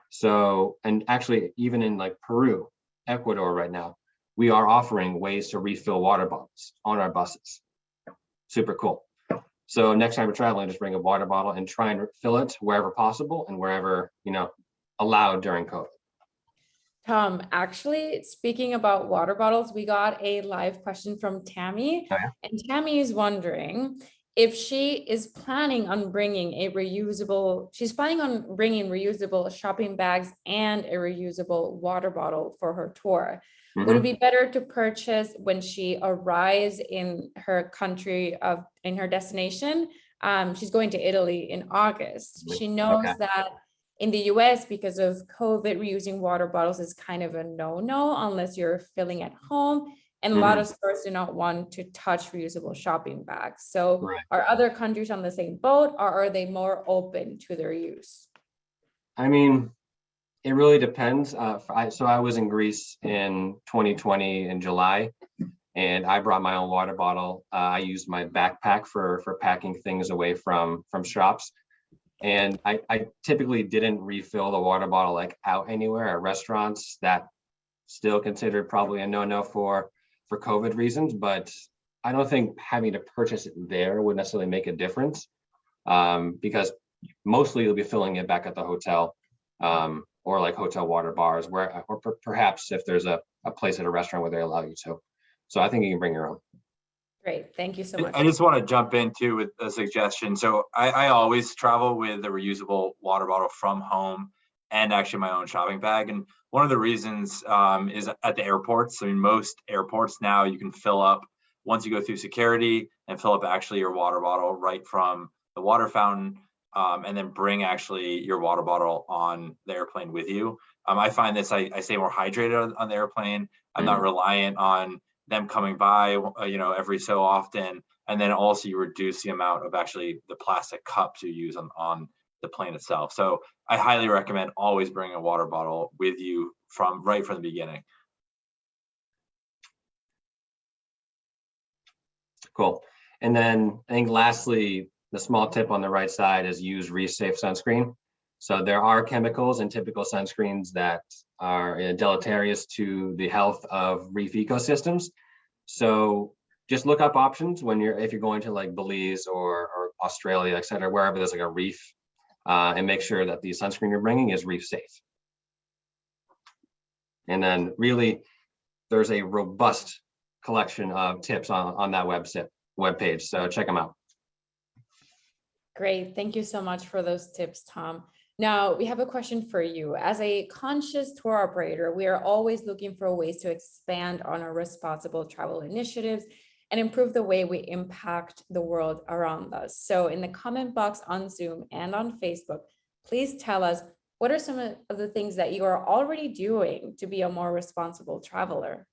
C: So, and actually even in Peru, Ecuador right now, we are offering ways to refill water bottles on our buses. Super cool. So next time you're traveling, just bring a water bottle and try and fill it wherever possible and wherever, allowed during COVID.
A: Tom, actually, speaking about water bottles, we got a live question from Tammy.
C: Oh, yeah?
A: And Tammy is wondering if she is planning on bringing reusable shopping bags and a reusable water bottle for her tour. Mm-hmm. Would it be better to purchase when she arrives in her country in her destination? She's going to Italy in August. She knows that in the US, because of COVID, reusing water bottles is kind of a no-no unless you're filling at home. And a lot of stores do not want to touch reusable shopping bags. So are other countries on the same boat, or are they more open to their use?
C: I mean, it really depends. So I was in Greece in 2020 in July, and I brought my own water bottle. I used my backpack for packing things away from shops. And I typically didn't refill the water bottle out anywhere at restaurants. That still considered probably a no-no for COVID reasons, but I don't think having to purchase it there would necessarily make a difference, because mostly you'll be filling it back at the hotel, or hotel water bars, or perhaps if there's a place at a restaurant where they allow you to. So I think you can bring your own.
A: Great, thank you so much.
B: I just want to jump in too with a suggestion. So I always travel with a reusable water bottle from home and actually my own shopping bag. And one of the reasons is at the airports. I mean, most airports now you can fill up once you go through security and fill up actually your water bottle right from the water fountain, and then bring actually your water bottle on the airplane with you. I find this, I stay more hydrated on the airplane. I'm not reliant on them coming by, every so often. And then also you reduce the amount of actually the plastic cups you use on the plane itself. So I highly recommend always bringing a water bottle with you right from the beginning.
C: Cool. And then I think lastly, the small tip on the right side is use Resafe Sunscreen. So there are chemicals in typical sunscreens that are deleterious to the health of reef ecosystems. So just look up options if you're going to like Belize or Australia, et cetera, wherever there's like a reef, and make sure that the sunscreen you're bringing is reef safe. And then really, there's a robust collection of tips on that webpage. So check them out.
A: Great. Thank you so much for those tips, Tom. Now, we have a question for you. As a conscious tour operator, we are always looking for ways to expand on our responsible travel initiatives and improve the way we impact the world around us. So in the comment box on Zoom and on Facebook, please tell us, what are some of the things that you are already doing to be a more responsible traveler?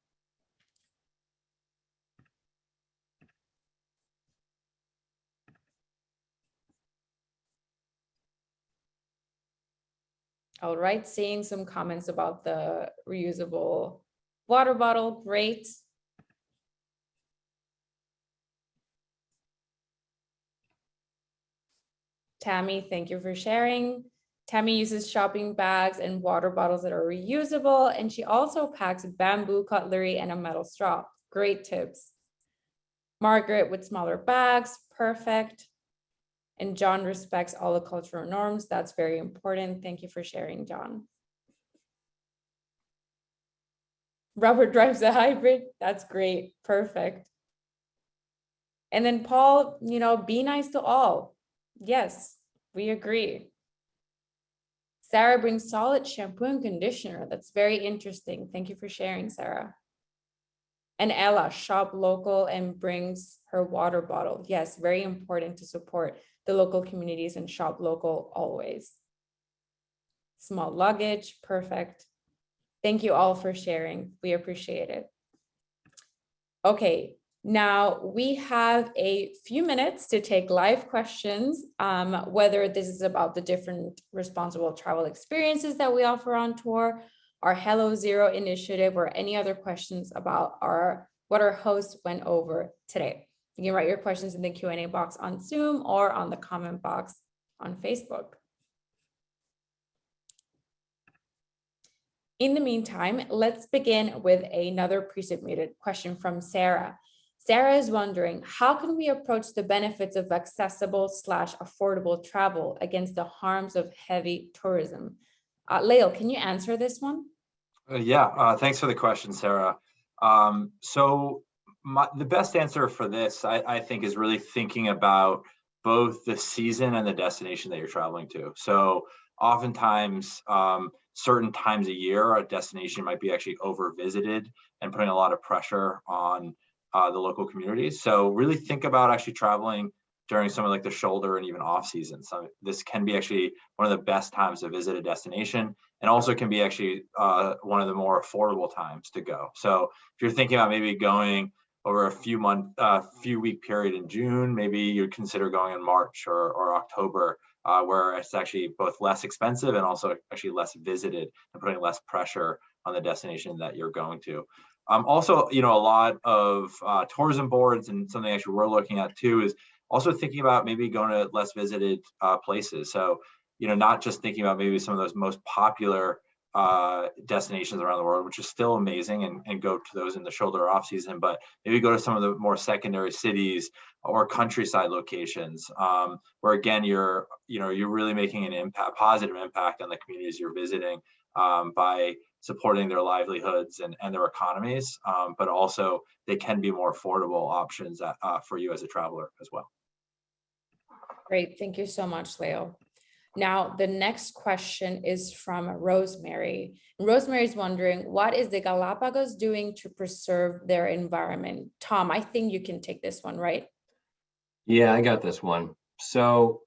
A: All right, seeing some comments about the reusable water bottle, great. Tammy, thank you for sharing. Tammy uses shopping bags and water bottles that are reusable, and she also packs bamboo cutlery and a metal straw. Great tips. Margaret with smaller bags, perfect. And John respects all the cultural norms. That's very important. Thank you for sharing, John. Robert drives a hybrid. That's great. Perfect. And then Paul, be nice to all. Yes, we agree. Sarah brings solid shampoo and conditioner. That's very interesting. Thank you for sharing, Sarah. And Ella, shop local and brings her water bottle. Yes, very important to support the local communities and shop local always. Small luggage, perfect. Thank you all for sharing. We appreciate it. Okay, now we have a few minutes to take live questions, whether this is about the different responsible travel experiences that we offer on tour, our Hello Zero initiative, or any other questions about what our hosts went over today. You can write your questions in the Q&A box on Zoom or on the comment box on Facebook. In the meantime, let's begin with another pre-submitted question from Sarah. Sarah is wondering, how can we approach the benefits of accessible/affordable travel against the harms of heavy tourism? Lael, can you answer this one?
B: Thanks for the question, Sarah. The best answer for this, I think, is really thinking about both the season and the destination that you're traveling to. So oftentimes, certain times a year, a destination might be actually over visited and putting a lot of pressure on the local communities. So really think about actually traveling during some of like the shoulder and even off season. So this can be actually one of the best times to visit a destination, and also can be actually one of the more affordable times to go. So if you're thinking about maybe going over a few week period in June, maybe you'd consider going in March or October, where it's actually both less expensive and also actually less visited and putting less pressure on the destination that you're going to. Also, a lot of tourism boards, and something actually we're looking at too, is also thinking about maybe going to less visited places. So, not just thinking about maybe some of those most popular destinations around the world, which is still amazing, and go to those in the shoulder off season, but maybe go to some of the more secondary cities or countryside locations, where again, you're really making an positive impact on the communities you're visiting by supporting their livelihoods and their economies, but also they can be more affordable options for you as a traveler as well.
A: Great, thank you so much, Lael. Now, the next question is from Rosemary. Rosemary is wondering, what is the Galapagos doing to preserve their environment? Tom, I think you can take this one, right?
C: Yeah, I got this one. So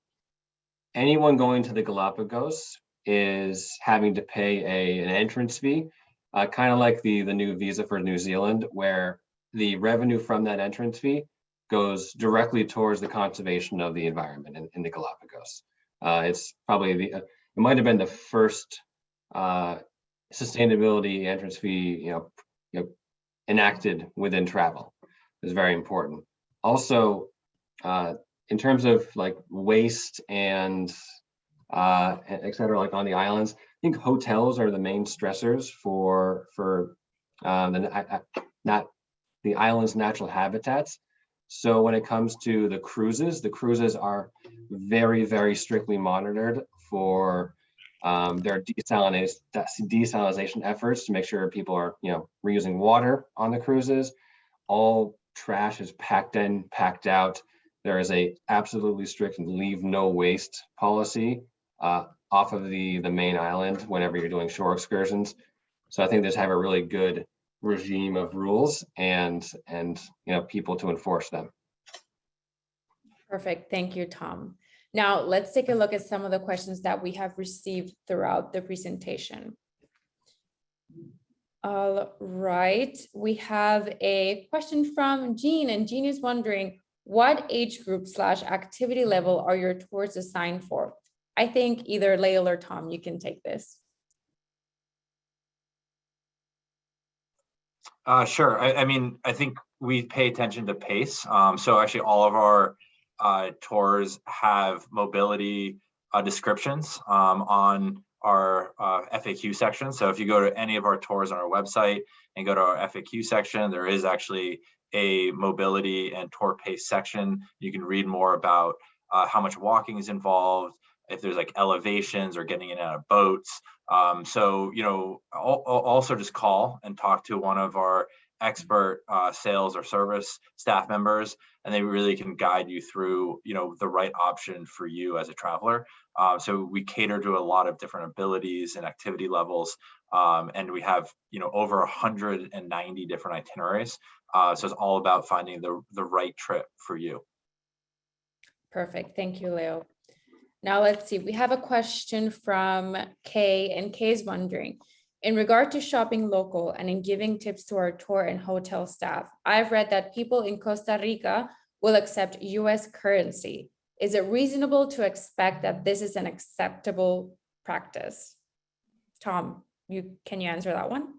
C: anyone going to the Galapagos is having to pay an entrance fee, kind of like the new visa for New Zealand, where the revenue from that entrance fee goes directly towards the conservation of the environment in the Galapagos. It's probably it might have been the first sustainability entrance fee enacted within travel. Is very important. Also, in terms of like waste and et cetera, like on the islands, I think hotels are the main stressors for not the island's natural habitats. So when it comes to the cruises are very, very strictly monitored for their desalination efforts to make sure people are, reusing water on the cruises. All trash is packed in, packed out. There is a absolutely strict leave no waste policy off of the main island whenever you're doing shore excursions. So I think they just have a really good regime of rules and people to enforce them.
A: Perfect. Thank you, Tom. Now let's take a look at some of the questions that we have received throughout the presentation. All right, we have a question from Jean, and Jean is wondering, what age group / activity level are your tours assigned for? I think either Lael or Tom, you can take this.
B: Sure. I think we pay attention to pace. So actually all of our tours have mobility descriptions on our FAQ section. So if you go to any of our tours on our website and go to our FAQ section, there is actually a mobility and tour pace section. You can read more about how much walking is involved, if there's like elevations or getting in and out of boats. So, also just call and talk to one of our expert sales or service staff members, and they really can guide you through, the right option for you as a traveler. So we cater to a lot of different abilities and activity levels. And we have, over 190 different itineraries. So it's all about finding the right trip for you.
A: Perfect. Thank you, Lael. Now let's see, we have a question from Kay, and Kay is wondering, in regard to shopping local and in giving tips to our tour and hotel staff, I've read that people in Costa Rica will accept US currency. Is it reasonable to expect that this is an acceptable practice? Tom, can you answer that one?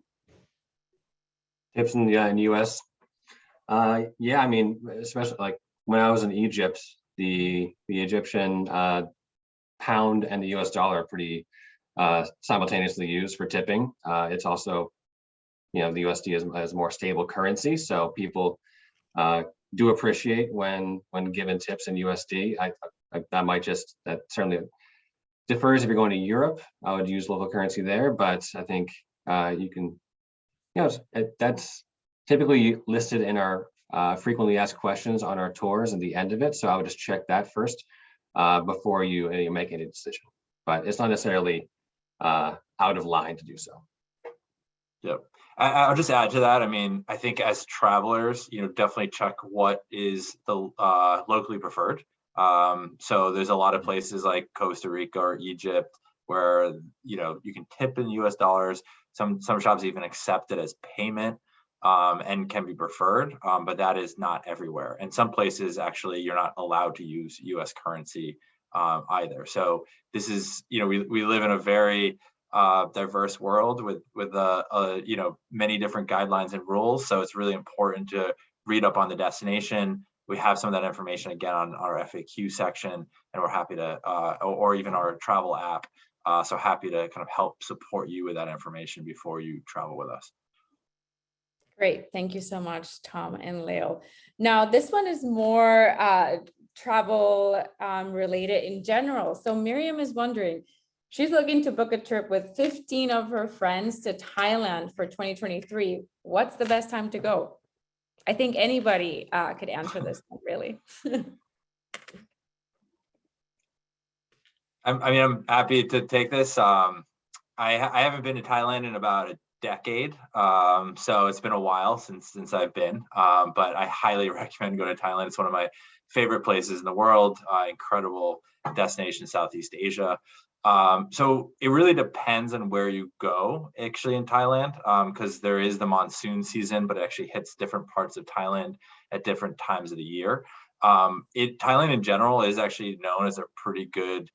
C: Tips in US? Especially like when I was in Egypt, the Egyptian pound and the US dollar are pretty simultaneously used for tipping. It's also, the USD is more stable currency, so people do appreciate when given tips in USD. That certainly differs if you're going to Europe. I would use local currency there, but I think you can, that's typically listed in our frequently asked questions on our tours at the end of it. So I would just check that first before you make any decision. But it's not necessarily out of line to do so.
B: Yep. I'll just add to that. I think as travelers, definitely check what is the locally preferred. So there's a lot of places like Costa Rica or Egypt where, you can tip in US dollars. Some shops even accept it as payment and can be preferred, but that is not everywhere. And some places actually you're not allowed to use US currency either. So this is, we live in a very diverse world with many different guidelines and rules. So it's really important to read up on the destination. We have some of that information again on our FAQ section, and we're happy to, or even our travel app. So happy to kind of help support you with that information before you travel with us.
A: Great. Thank you so much, Tom and Lael. Now, this one is more travel related in general. So Miriam is wondering, she's looking to book a trip with 15 of her friends to Thailand for 2023. What's the best time to go? I think anybody could answer this one, really.
B: I'm happy to take this. I haven't been to Thailand in about a decade, so it's been a while since I've been, but I highly recommend going to Thailand. It's one of my favorite places in the world. Incredible destination, Southeast Asia. So it really depends on where you go actually in Thailand, because there is the monsoon season, but it actually hits different parts of Thailand at different times of the year. Thailand in general is actually known as a pretty good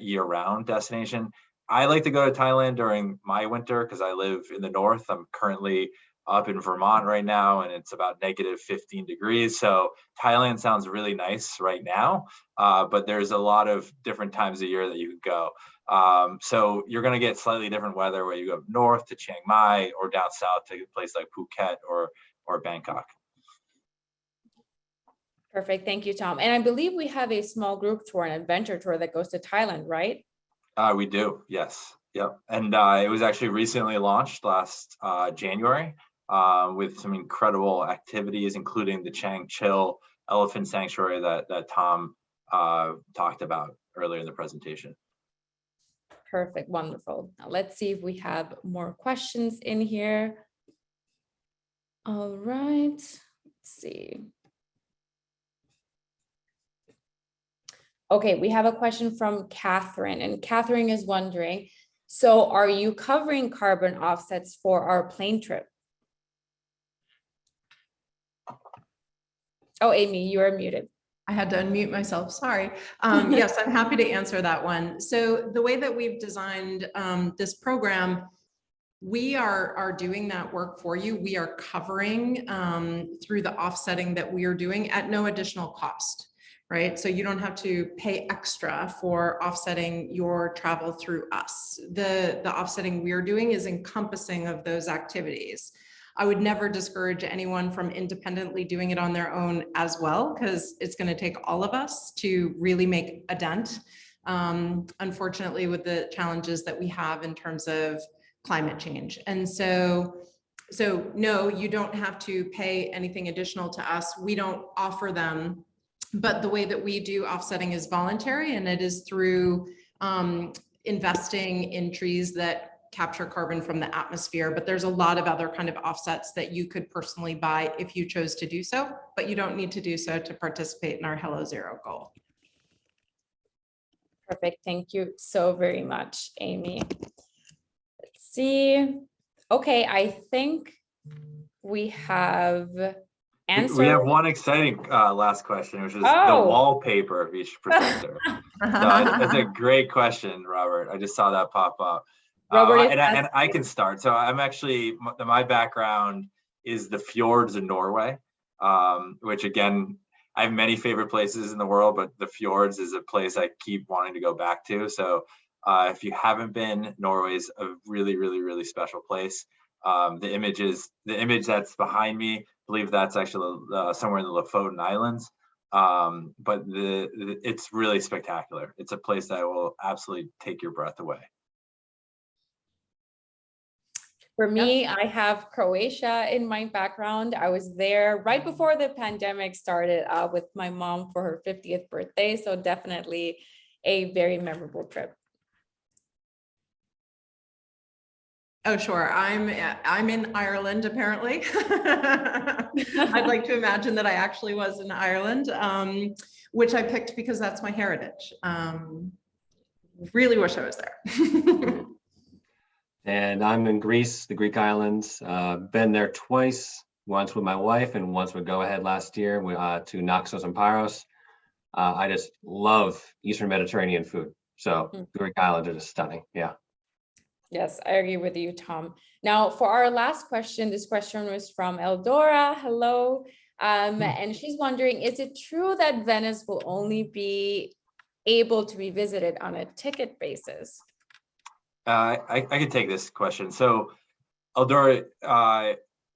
B: year-round destination. I like to go to Thailand during my winter because I live in the north. I'm currently up in Vermont right now, and it's about negative 15 degrees. So Thailand sounds really nice right now, but there's a lot of different times of year that you could go. So you're going to get slightly different weather where you go up north to Chiang Mai or down south to a place like Phuket or or Bangkok.
A: Perfect. Thank you, Tom. And I believe we have a small group tour, an adventure tour that goes to Thailand, right?
B: We do, yes. Yep. And it was actually recently launched last January with some incredible activities, including the Chiang Chi elephant sanctuary that Tom talked about earlier in the presentation.
A: Perfect. Wonderful. Now let's see if we have more questions in here. All right. Let's see. Okay, we have a question from Catherine, and Catherine is wondering, so are you covering carbon offsets for our plane trip? Oh, Amy, you are muted.
D: I had to unmute myself, sorry. Yes, I'm happy to answer that one. So the way that we've designed this program, we are doing that work for you. We are covering through the offsetting that we are doing at no additional cost, right? So you don't have to pay extra for offsetting your travel through us. The offsetting we're doing is encompassing of those activities. I would never discourage anyone from independently doing it on their own as well, because it's going to take all of us to really make a dent. Unfortunately, with the challenges that we have in terms of climate change. And so no, you don't have to pay anything additional to us. We don't offer them, but the way that we do offsetting is voluntary, and it is through investing in trees that capture carbon from the atmosphere. But there's a lot of other kind of offsets that you could personally buy if you chose to do so, but you don't need to do so to participate in our Hello Zero goal.
A: Perfect. Thank you so very much, Amy. Let's see. Okay, I think we have answered.
B: We have one exciting last question, which is the wallpaper of each presenter. That's a great question, Robert. I just saw that pop up.
A: Robert,
B: and I can start. So I'm actually, my background is the fjords in Norway, which again, I have many favorite places in the world, but the fjords is a place I keep wanting to go back to. So if you haven't been, Norway is a really, really, really special place. The image that's behind me, I believe that's actually somewhere in the Lofoten Islands. But it's really spectacular. It's a place that will absolutely take your breath away.
A: For me, I have Croatia in my background. I was there right before the pandemic started with my mom for her 50th birthday. So definitely a very memorable trip.
D: Oh, sure. I'm in Ireland, apparently. I'd like to imagine that I actually was in Ireland, which I picked because that's my heritage. Really wish I was there.
C: And I'm in Greece, the Greek islands. Been there twice, once with my wife and once with Go Ahead last year to Naxos and Pyros. I just love Eastern Mediterranean food. So Greek islands are just stunning. Yeah.
A: Yes, I agree with you, Tom. Now, for our last question, this question was from Eldora. Hello. And she's wondering, is it true that Venice will only be able to be visited on a ticket basis?
B: I can take this question. So, Eldora,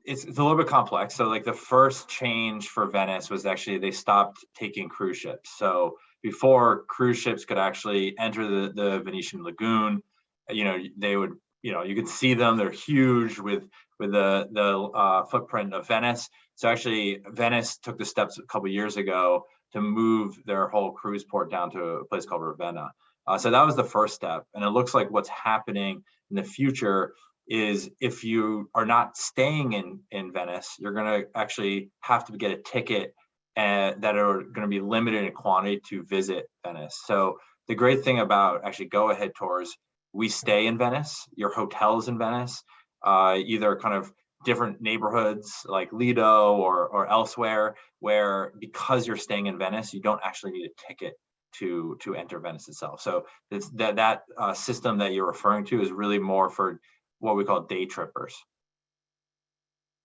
B: it's a little bit complex. So, like the first change for Venice was actually they stopped taking cruise ships. So before cruise ships could actually enter the Venetian lagoon, they would, you could see them. They're huge with the footprint of Venice. So actually, Venice took the steps a couple of years ago to move their whole cruise port down to a place called Ravenna. So that was the first step. And it looks like what's happening in the future is if you are not staying in Venice, you're going to actually have to get a ticket that are going to be limited in quantity to visit Venice. So the great thing about actually Go Ahead Tours, we stay in Venice, your hotel's in Venice, either kind of different neighborhoods like Lido or elsewhere, where because you're staying in Venice, you don't actually need a ticket to enter Venice itself. So it's that system that you're referring to is really more for what we call day trippers.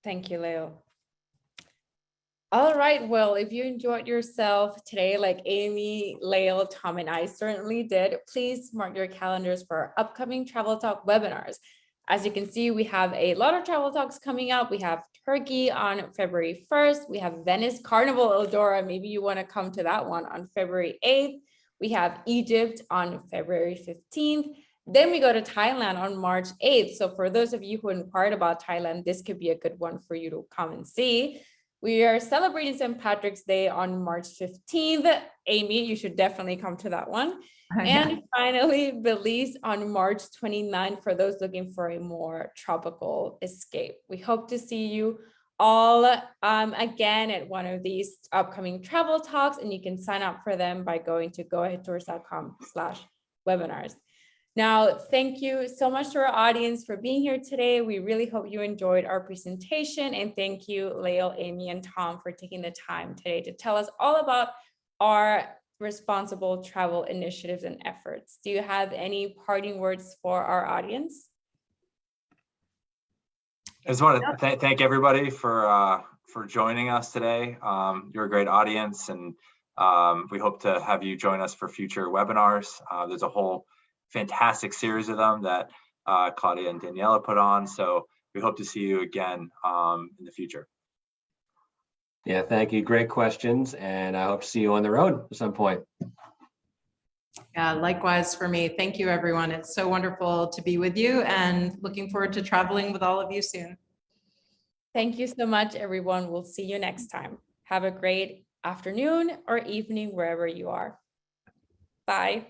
A: Thank you, Lael. All right, well, if you enjoyed yourself today, like Amy, Lael, Tom, and I certainly did, please mark your calendars for our upcoming Travel Talk webinars. As you can see, we have a lot of travel talks coming up. We have Turkey on February 1st. We have Venice Carnival Eldora. Maybe you want to come to that one on February 8th. We have Egypt on February 15th. Then we go to Thailand on March 8th. So for those of you who inquired about Thailand, this could be a good one for you to come and see. We are celebrating St. Patrick's Day on March 15th. Amy, you should definitely come to that one. And finally, Belize on March 29th for those looking for a more tropical escape. We hope to see you all again at one of these upcoming travel talks, and you can sign up for them by going to goaheadtours.com/webinars. Now, thank you so much to our audience for being here today. We really hope you enjoyed our presentation, and thank you, Lael, Amy, and Tom for taking the time today to tell us all about our responsible travel initiatives and efforts. Do you have any parting words for our audience?
B: I just want to thank everybody for joining us today. You're a great audience, and we hope to have you join us for future webinars. There's a whole fantastic series of them that Claudia and Daniela put on. So we hope to see you again in the future.
C: Yeah, thank you. Great questions. And I hope to see you on the road at some point.
D: Yeah, likewise for me. Thank you, everyone. It's so wonderful to be with you and looking forward to traveling with all of you soon.
A: Thank you so much, everyone. We'll see you next time. Have a great afternoon or evening wherever you are. Bye.